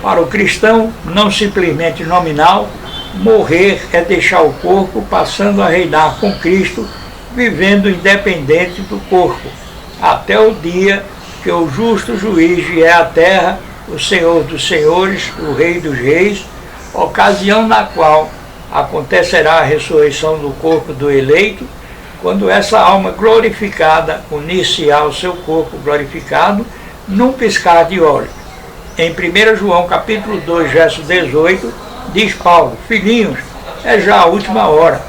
Para o cristão, não simplesmente nominal, morrer é deixar o corpo, passando a reinar com Cristo, vivendo independente do corpo, até o dia que o justo juiz vier à terra, o Senhor dos senhores, o Rei dos reis, ocasião na qual acontecerá a ressurreição do corpo do eleito, quando essa alma glorificada unir-se ao seu corpo glorificado, num piscar de olhos. Em 1 João capítulo 2, verso 18, diz Paulo: filhinhos, é já a última hora,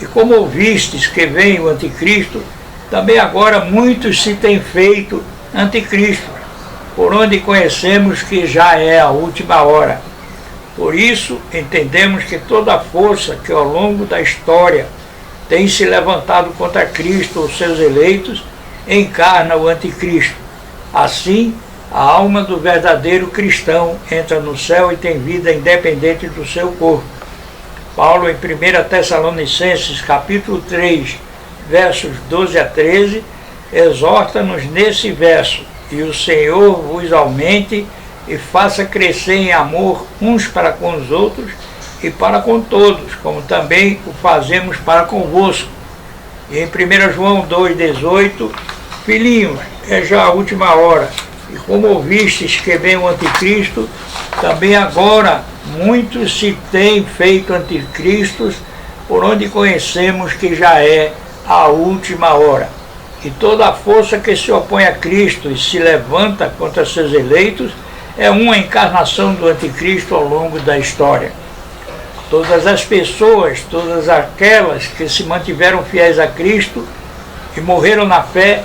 e como ouvistes que vem o anticristo, também agora muitos se têm feito anticristo, por onde conhecemos que já é a última hora. Por isso, entendemos que toda a força que ao longo da história tem se levantado contra Cristo ou seus eleitos, encarna o anticristo. Assim, a alma do verdadeiro cristão entra no céu e tem vida independente do seu corpo. Paulo, em 1 Tessalonicenses, capítulo 3, versos 12 a 13, exorta-nos nesse verso: e o Senhor vos aumente e faça crescer em amor uns para com os outros e para com todos, como também o fazemos para convosco. E em 1 João 2,18, filhinhos, é já a última hora, e como ouvistes que vem o anticristo, também agora muitos se têm feito anticristos, por onde conhecemos que já é a última hora. E toda a força que se opõe a Cristo e se levanta contra seus eleitos é uma encarnação do anticristo ao longo da história. Todas as pessoas, todas aquelas que se mantiveram fiéis a Cristo e morreram na fé,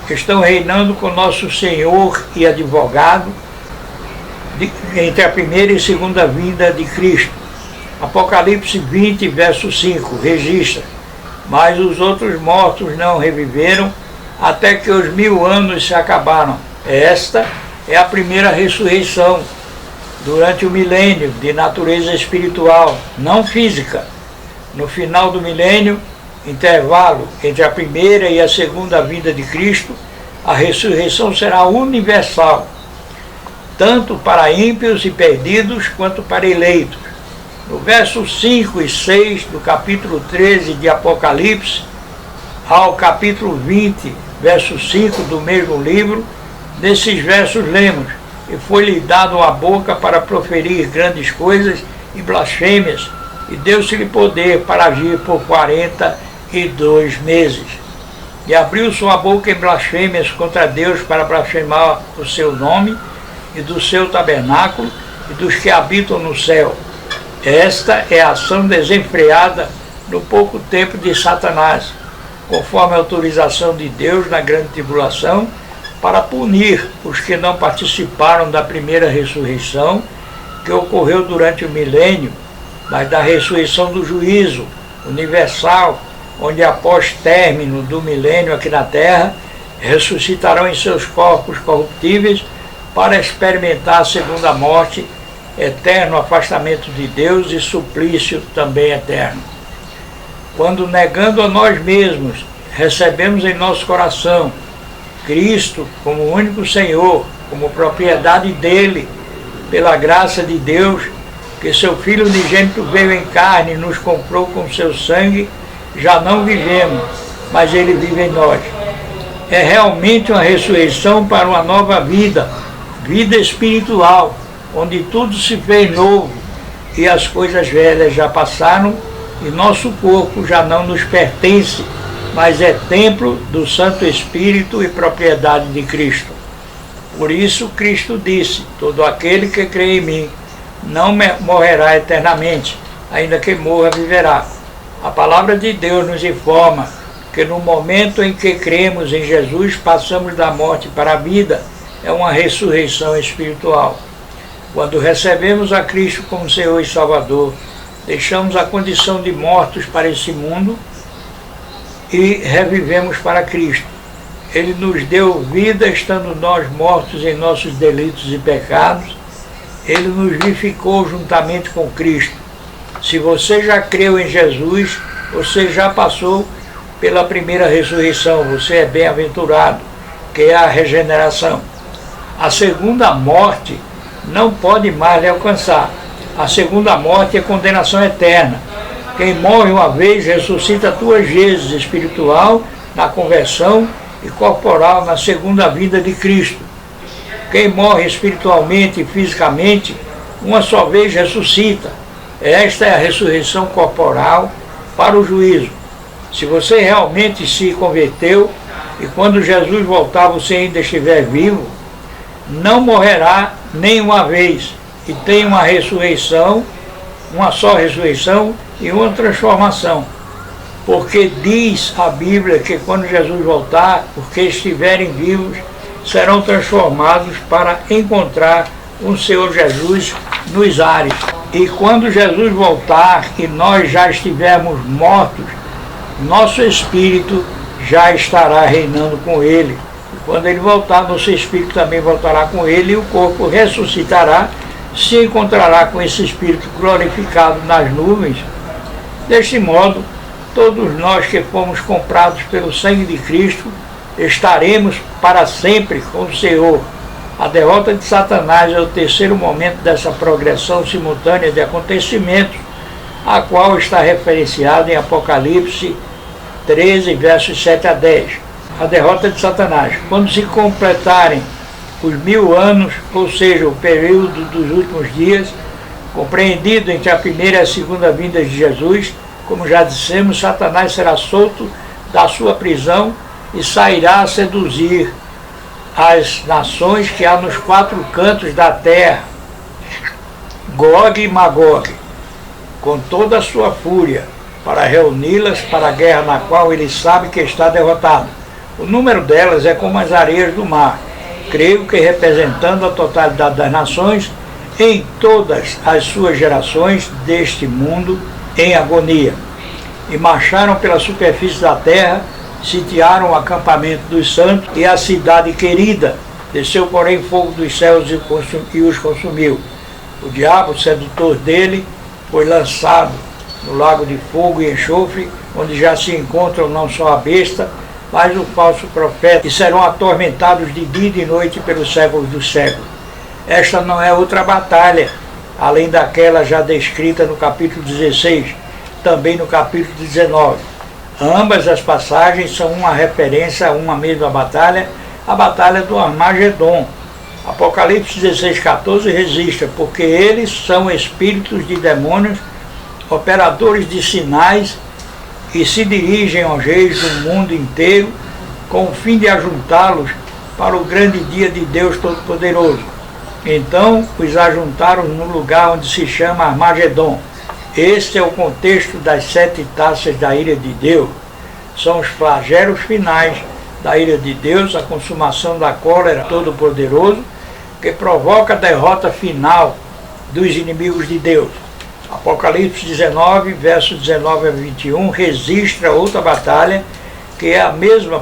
estão reinando com nosso Senhor e advogado entre a primeira e segunda vinda de Cristo. Apocalipse 20, verso 5, registra: mas os outros mortos não reviveram até que os 1000 anos se acabaram. Esta é a primeira ressurreição durante o milênio de natureza espiritual, não física. No final do milênio, intervalo entre a primeira e a segunda vinda de Cristo, a ressurreição será universal, tanto para ímpios e perdidos quanto para eleitos. No verso 5 e 6 do capítulo 13 de Apocalipse, ao capítulo 20, verso 5 do mesmo livro, nesses versos lemos: e foi-lhe dado a boca para proferir grandes coisas e blasfêmias, e deu-se-lhe poder para agir por 42 meses. E abriu sua boca em blasfêmias contra Deus para blasfemar o seu nome e do seu tabernáculo e dos que habitam no céu. Esta é a ação desenfreada no pouco tempo de Satanás, conforme a autorização de Deus na grande tribulação, para punir os que não participaram da primeira ressurreição, que ocorreu durante o milênio, mas da ressurreição do juízo universal, onde após término do milênio aqui na terra, ressuscitarão em seus corpos corruptíveis para experimentar a segunda morte, eterno afastamento de Deus e suplício também eterno. Quando, negando a nós mesmos, recebemos em nosso coração Cristo como único Senhor, como propriedade dele, pela graça de Deus, que seu Filho unigênito veio em carne e nos comprou com seu sangue, já não vivemos, mas ele vive em nós. É realmente uma ressurreição para uma nova vida, vida espiritual, onde tudo se fez novo e as coisas velhas já passaram e nosso corpo já não nos pertence, mas é templo do Santo Espírito e propriedade de Cristo. Por isso Cristo disse: todo aquele que crê em mim não morrerá eternamente, ainda que morra, viverá. A palavra de Deus nos informa que no momento em que cremos em Jesus, passamos da morte para a vida. É uma ressurreição espiritual. Quando recebemos a Cristo como Senhor e Salvador, deixamos a condição de mortos para esse mundo e revivemos para Cristo. Ele nos deu vida estando nós mortos em nossos delitos e pecados. Ele nos vivificou juntamente com Cristo. Se você já creu em Jesus, você já passou pela primeira ressurreição. Você é bem-aventurado, que é a regeneração. A segunda morte não pode mais lhe alcançar. A segunda morte é condenação eterna. Quem morre uma vez ressuscita 2 vezes, espiritual na conversão e corporal na segunda vinda de Cristo. Quem morre espiritualmente e fisicamente, uma só vez ressuscita. Esta é a ressurreição corporal para o juízo. Se você realmente se converteu e quando Jesus voltar você ainda estiver vivo, não morrerá nenhuma vez e tem uma ressurreição, uma só ressurreição e uma transformação. Porque diz a Bíblia que quando Jesus voltar, os que estiverem vivos serão transformados para encontrar o Senhor Jesus nos ares. E quando Jesus voltar e nós já estivermos mortos, nosso espírito já estará reinando com Ele. E quando Ele voltar, nosso espírito também voltará com Ele e o corpo ressuscitará, se encontrará com esse espírito glorificado nas nuvens. Deste modo, todos nós que fomos comprados pelo sangue de Cristo, estaremos para sempre com o Senhor. A derrota de Satanás é o terceiro momento dessa progressão simultânea de acontecimentos, a qual está referenciada em Apocalipse 13, versos 7 a 10. A derrota de Satanás. Quando se completarem os 1000 anos, ou seja, o período dos últimos dias, compreendido entre a primeira e a segunda vinda de Jesus, como já dissemos, Satanás será solto da sua prisão e sairá a seduzir as nações que há nos 4 cantos da terra, Gog e Magog, com toda a sua fúria, para reuni-las para a guerra na qual ele sabe que está derrotado. O número delas é como as areias do mar, creio que representando a totalidade das nações em todas as suas gerações deste mundo em agonia. E marcharam pela superfície da terra, sitiaram o acampamento dos santos e a cidade querida. Desceu, porém, fogo dos céus e os consumiu. O diabo, o sedutor dele, foi lançado no lago de fogo e enxofre, onde já se encontram não só a besta, mas o falso profeta, e serão atormentados de dia e de noite pelos séculos dos séculos. Esta não é outra batalha, além daquela já descrita no capítulo 16, também no capítulo 19. Ambas as passagens são uma referência a uma mesma batalha, a batalha do Armagedon. Apocalipse 16:14 registra, porque eles são espíritos de demônios, operadores de sinais, e se dirigem aos reis do mundo inteiro, com o fim de ajuntá-los para o grande dia de Deus Todo-Poderoso. Então os ajuntaram no lugar onde se chama Armagedon. Este é o contexto das 7 taças da ira de Deus. São os flagelos finais da ira de Deus, a consumação da cólera Todo-Poderoso, que provoca a derrota final dos inimigos de Deus. Apocalipse 19, versos 19 a 21, registra outra batalha, que é a mesma,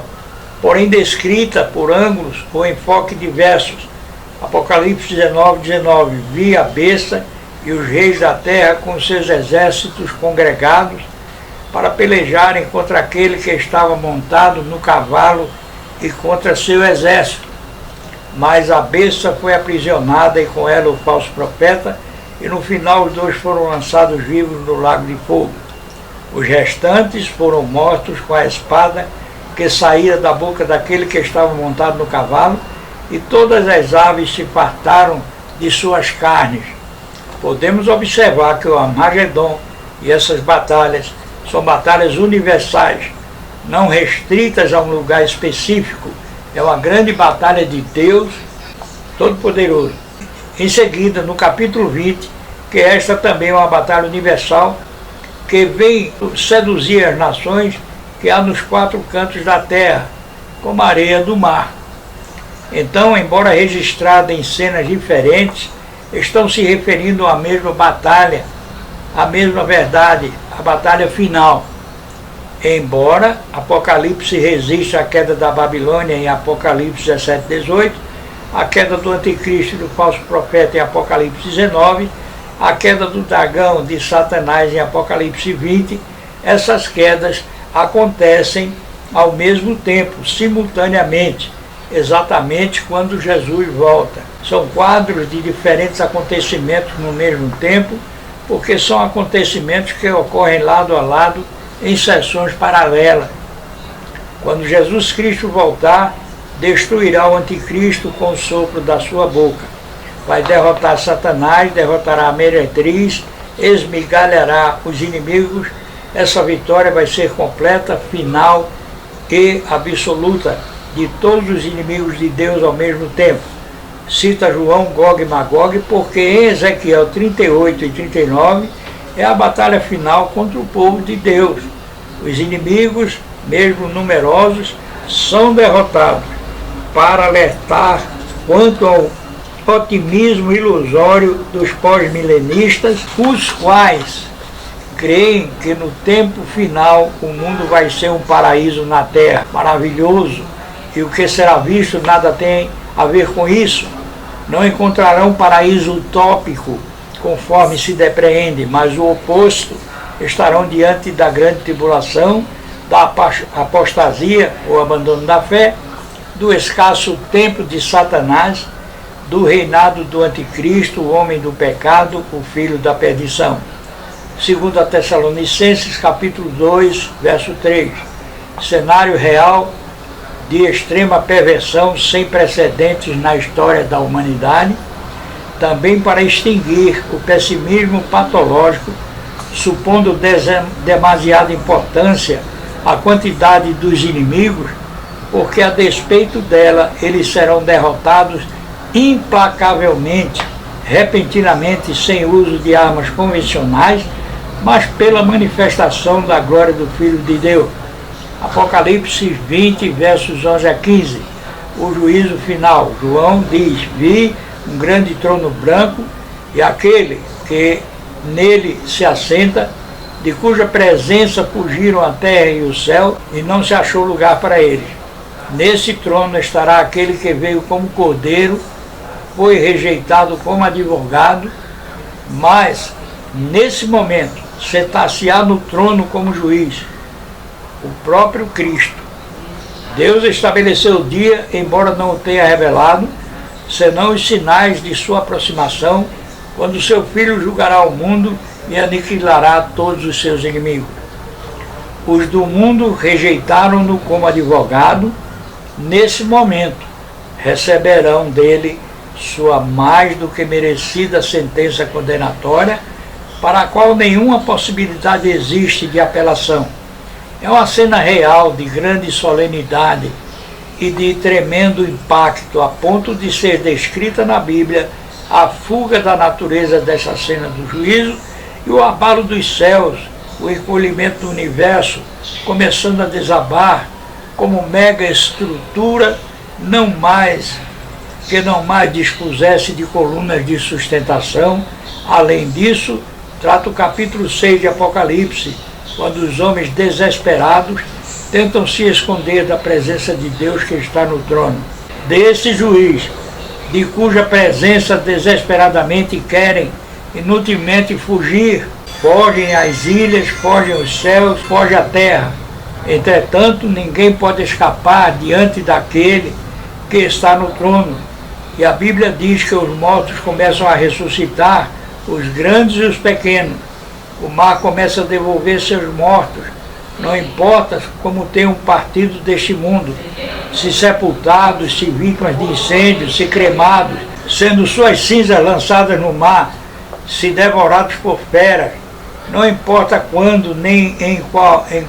porém descrita por ângulos ou enfoque diversos. Apocalipse 19, vi a besta e os reis da terra com seus exércitos congregados para pelejarem contra aquele que estava montado no cavalo e contra seu exército. Mas a besta foi aprisionada e com ela o falso profeta, e no final os 2 foram lançados vivos no lago de fogo. Os restantes foram mortos com a espada que saía da boca daquele que estava montado no cavalo, e todas as aves se fartaram de suas carnes. Podemos observar que o Armagedon e essas batalhas são batalhas universais. não restritas a um lugar específico. É uma grande batalha de Deus Todo-Poderoso. Em seguida, no capítulo 20, que esta também é uma batalha universal, que vem seduzir as nações que há nos 4 cantos da terra, como a areia do mar. Então, embora registrada em cenas diferentes, estão se referindo à mesma batalha, à mesma verdade, a batalha final. Embora Apocalipse resista à queda da Babilônia em Apocalipse 17, 18, a queda do anticristo e do falso profeta em Apocalipse 19, a queda do dragão de Satanás em Apocalipse 20, essas quedas acontecem ao mesmo tempo, simultaneamente, exatamente quando Jesus volta. São quadros de diferentes acontecimentos no mesmo tempo, porque são acontecimentos que ocorrem lado a lado em sessões paralelas. Quando Jesus Cristo voltar, destruirá o anticristo com o sopro da sua boca. Vai derrotar Satanás, derrotará a meretriz, esmigalhará os inimigos. Essa vitória vai ser completa, final e absoluta de todos os inimigos de Deus ao mesmo tempo. Cita João Gog e Magog, porque em Ezequiel 38 e 39 é a batalha final contra o povo de Deus. Os inimigos, mesmo numerosos, são derrotados, para alertar quanto ao otimismo ilusório dos pós-milenistas, os quais creem que no tempo final o mundo vai ser um paraíso na terra, maravilhoso, e o que será visto nada tem a ver com isso. Não encontrarão um paraíso utópico, conforme se depreende, mas o oposto. Estarão diante da grande tribulação, da apostasia, ou abandono da fé, do escasso tempo de Satanás, do reinado do anticristo, o homem do pecado, o filho da perdição. 2 Tessalonicenses, capítulo 2, verso 3. Cenário real de extrema perversão sem precedentes na história da humanidade, também para extinguir o pessimismo patológico, supondo demasiada importância a quantidade dos inimigos, porque a despeito dela eles serão derrotados implacavelmente, repentinamente, sem uso de armas convencionais, mas pela manifestação da glória do Filho de Deus. Apocalipse 20, versos 11 a 15. O juízo final. João diz: vi um grande trono branco e aquele que nele se assenta, de cuja presença fugiram a terra e o céu, e não se achou lugar para eles. Nesse trono estará aquele que veio como cordeiro, foi rejeitado como advogado, mas nesse momento sentar-se-á no trono como juiz, o próprio Cristo. Deus estabeleceu o dia, embora não o tenha revelado, senão os sinais de sua aproximação, quando seu Filho julgará o mundo e aniquilará todos os seus inimigos. Os do mundo rejeitaram-no como advogado. Nesse momento receberão dele sua mais do que merecida sentença condenatória, para a qual nenhuma possibilidade existe de apelação. É uma cena real de grande solenidade e de tremendo impacto, a ponto de ser descrita na Bíblia a fuga da natureza dessa cena do juízo e o abalo dos céus, o encolhimento do universo, começando a desabar como mega estrutura, que não mais dispusesse de colunas de sustentação. Além disso, trata o capítulo 6 de Apocalipse, quando os homens desesperados tentam se esconder da presença de Deus que está no trono. Desse juiz, de cuja presença desesperadamente querem inutilmente fugir, fogem às ilhas, fogem os céus, fogem a terra. Entretanto, ninguém pode escapar diante daquele que está no trono. E a Bíblia diz que os mortos começam a ressuscitar, os grandes e os pequenos. O mar começa a devolver seus mortos, não importa como tenham partido deste mundo, se sepultados, se vítimas de incêndios, se cremados, sendo suas cinzas lançadas no mar, se devorados por feras, não importa quando nem em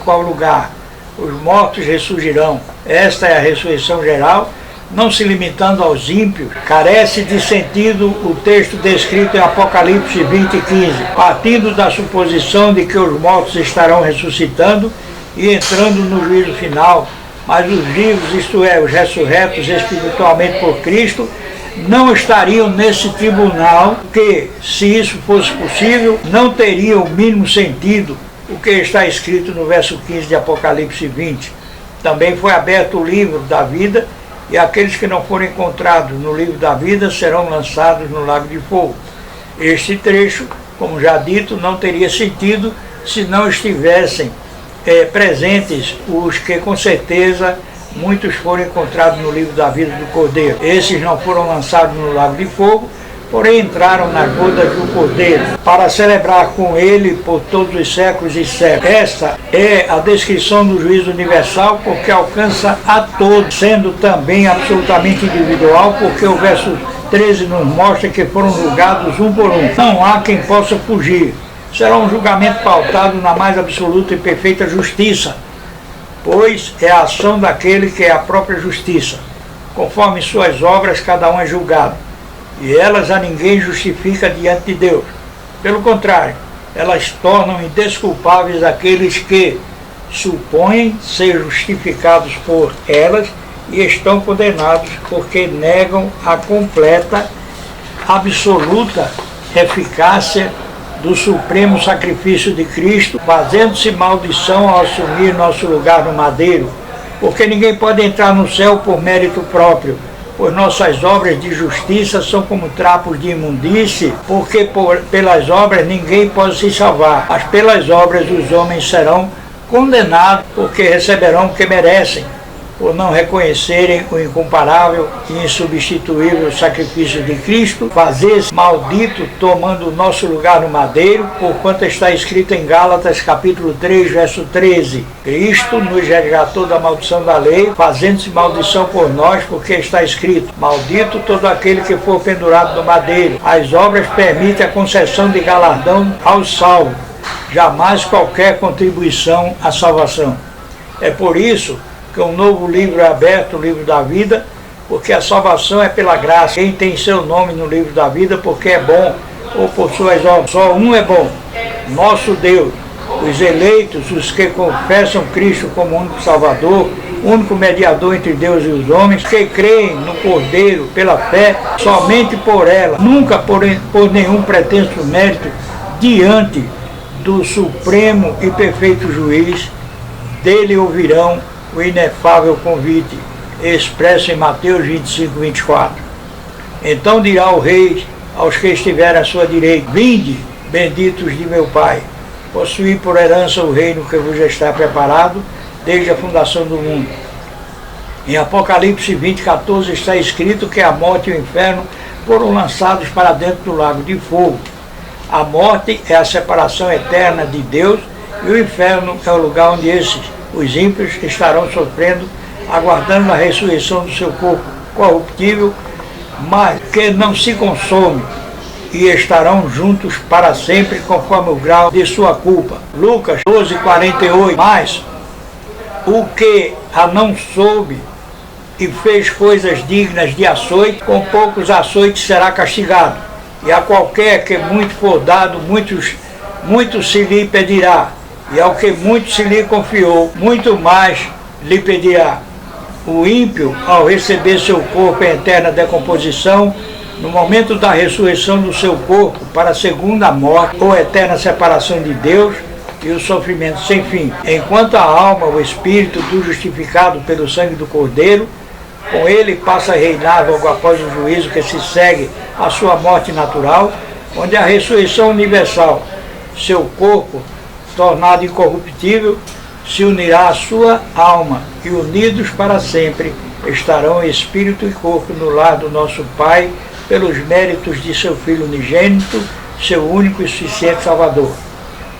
qual lugar. os mortos ressurgirão. Esta é a ressurreição geral, não se limitando aos ímpios. Carece de sentido o texto descrito em Apocalipse 20:15, partindo da suposição de que os mortos estarão ressuscitando e entrando no juízo final, mas os vivos, isto é, os ressurretos espiritualmente por Cristo, não estariam nesse tribunal, que, se isso fosse possível, não teria o mínimo sentido o que está escrito no verso 15 de Apocalipse 20. Também foi aberto o livro da vida, e aqueles que não forem encontrados no livro da vida serão lançados no lago de fogo. Este trecho, como já dito, não teria sentido se não estivessem presentes os que com certeza muitos foram encontrados no livro da vida do Cordeiro. Esses não foram lançados no lago de fogo, porém entraram nas bodas do Cordeiro, para celebrar com ele por todos os séculos e séculos. Esta é a descrição do juízo universal, porque alcança a todos, sendo também absolutamente individual, porque o verso 13 nos mostra que foram julgados um por um. Não há quem possa fugir. Será um julgamento pautado na mais absoluta e perfeita justiça, pois é a ação daquele que é a própria justiça. Conforme suas obras, cada um é julgado, e elas a ninguém justifica diante de Deus. Pelo contrário, elas tornam indesculpáveis aqueles que supõem ser justificados por elas e estão condenados porque negam a completa, absoluta eficácia do supremo sacrifício de Cristo, fazendo-se maldição ao assumir nosso lugar no madeiro, porque ninguém pode entrar no céu por mérito próprio, pois nossas obras de justiça são como trapos de imundície, porque pelas obras ninguém pode se salvar, mas pelas obras os homens serão condenados, porque receberão o que merecem, por não reconhecerem o incomparável e insubstituível sacrifício de Cristo, fazer-se maldito tomando o nosso lugar no madeiro, porquanto está escrito em Gálatas capítulo 3, verso 13, Cristo nos resgatou da maldição da lei, fazendo-se maldição por nós, porque está escrito, maldito todo aquele que for pendurado no madeiro. As obras permitem a concessão de galardão aos salvos, jamais qualquer contribuição à salvação. É por isso que um novo livro é aberto, o livro da vida, porque a salvação é pela graça. Quem tem seu nome no livro da vida porque é bom, ou por suas obras. Só um é bom, nosso Deus. Os eleitos, os que confessam Cristo como único Salvador, único mediador entre Deus e os homens, que creem no Cordeiro pela fé, somente por ela, nunca por nenhum pretenso mérito, diante do supremo e perfeito juiz, dele ouvirão o inefável convite expresso em Mateus 25, 24. Então dirá o rei aos que estiverem à sua direita, vinde, benditos de meu Pai, possuí por herança o reino que vos está preparado desde a fundação do mundo. Em Apocalipse 20, 14 está escrito que a morte e o inferno foram lançados para dentro do lago de fogo. A morte é a separação eterna de Deus e o inferno é o lugar onde os ímpios estarão sofrendo, aguardando a ressurreição do seu corpo corruptível, mas que não se consome, e estarão juntos para sempre, conforme o grau de sua culpa. Lucas 12, 48. Mas o que a não soube e fez coisas dignas de açoite, com poucos açoites será castigado. E a qualquer que muito for dado, muito se lhe pedirá. E ao que muito se lhe confiou, muito mais lhe pedirá. O ímpio, ao receber seu corpo em eterna decomposição, no momento da ressurreição do seu corpo para a segunda morte, ou eterna separação de Deus e o sofrimento sem fim. Enquanto a alma, o espírito do justificado pelo sangue do Cordeiro, com ele passa a reinar logo após o juízo que se segue à sua morte natural, onde a ressurreição universal, seu corpo, tornado incorruptível, se unirá à sua alma, e unidos para sempre estarão espírito e corpo no lar do nosso Pai, pelos méritos de seu Filho unigênito, seu único e suficiente Salvador.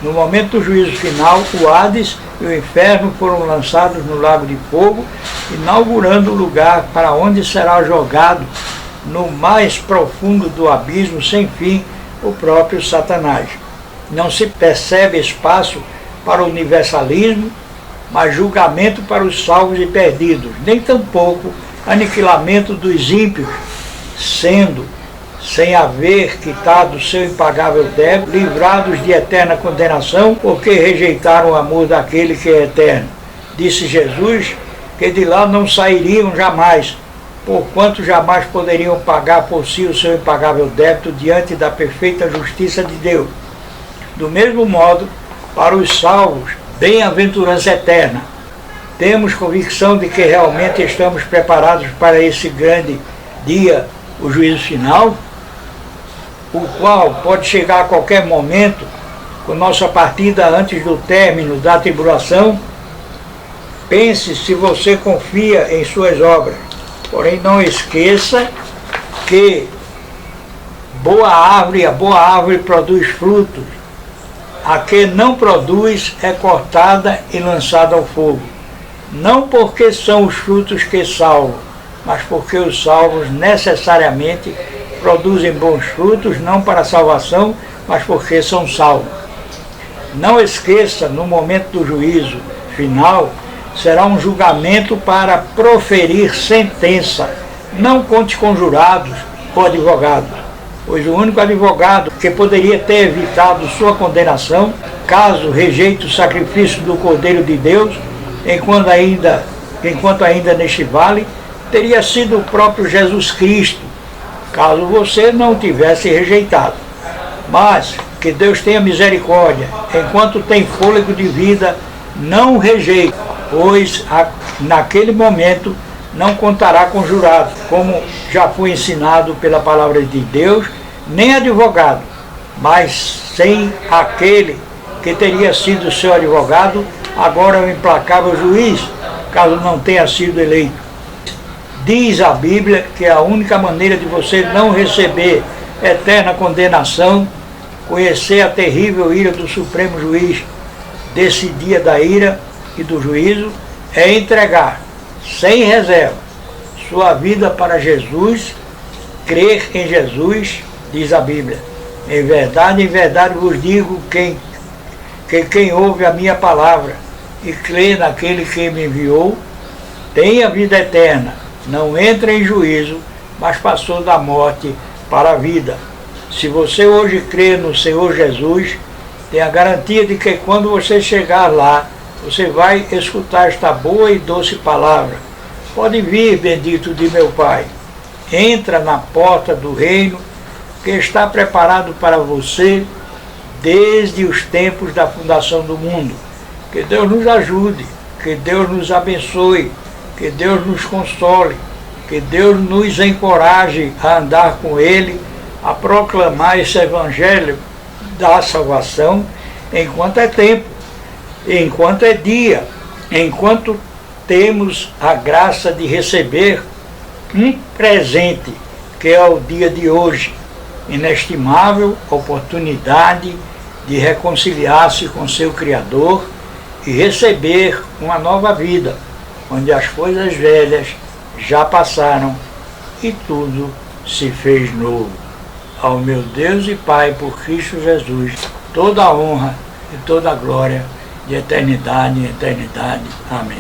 No momento do juízo final, o Hades e o inferno foram lançados no lago de fogo, inaugurando o lugar para onde será jogado, no mais profundo do abismo sem fim, o próprio Satanás. Não se percebe espaço para o universalismo, mas julgamento para os salvos e perdidos, nem tampouco aniquilamento dos ímpios, sendo, sem haver quitado seu impagável débito, livrados de eterna condenação, porque rejeitaram o amor daquele que é eterno. Disse Jesus que de lá não sairiam jamais, porquanto jamais poderiam pagar por si o seu impagável débito diante da perfeita justiça de Deus. Do mesmo modo, para os salvos, bem-aventurança eterna. Temos convicção de que realmente estamos preparados para esse grande dia, o juízo final, o qual pode chegar a qualquer momento, com nossa partida antes do término da tribulação. Pense se você confia em suas obras, porém não esqueça que a boa árvore produz frutos. A que não produz é cortada e lançada ao fogo. Não porque são os frutos que salvam, mas porque os salvos necessariamente produzem bons frutos, não para a salvação, mas porque são salvos. Não esqueça, no momento do juízo final, será um julgamento para proferir sentença. Não conte com jurados ou advogados, pois o único advogado que poderia ter evitado sua condenação, caso rejeite o sacrifício do Cordeiro de Deus, enquanto ainda neste vale, teria sido o próprio Jesus Cristo, caso você não tivesse rejeitado. Mas que Deus tenha misericórdia, enquanto tem fôlego de vida, não rejeite, pois naquele momento não contará com jurado, como já foi ensinado pela palavra de Deus, nem advogado, mas sem aquele que teria sido seu advogado, agora é o implacável juiz, caso não tenha sido eleito. Diz a Bíblia que a única maneira de você não receber eterna condenação, conhecer a terrível ira do Supremo Juiz desse dia da ira e do juízo, é entregar, sem reserva, sua vida para Jesus, crer em Jesus, diz a Bíblia. Em verdade vos digo que quem ouve a minha palavra e crê naquele que me enviou, tem a vida eterna, não entra em juízo, mas passou da morte para a vida. Se você hoje crê no Senhor Jesus, tem a garantia de que quando você chegar lá, você vai escutar esta boa e doce palavra. Pode vir, bendito de meu Pai. Entra na porta do reino que está preparado para você desde os tempos da fundação do mundo. Que Deus nos ajude, que Deus nos abençoe, que Deus nos console, que Deus nos encoraje a andar com Ele, a proclamar esse evangelho da salvação enquanto é tempo, enquanto é dia, enquanto temos a graça de receber um presente que é o dia de hoje, inestimável oportunidade de reconciliar-se com seu Criador e receber uma nova vida, onde as coisas velhas já passaram e tudo se fez novo. Ao meu Deus e Pai, por Cristo Jesus, toda a honra e toda a glória de eternidade em eternidade. Amém.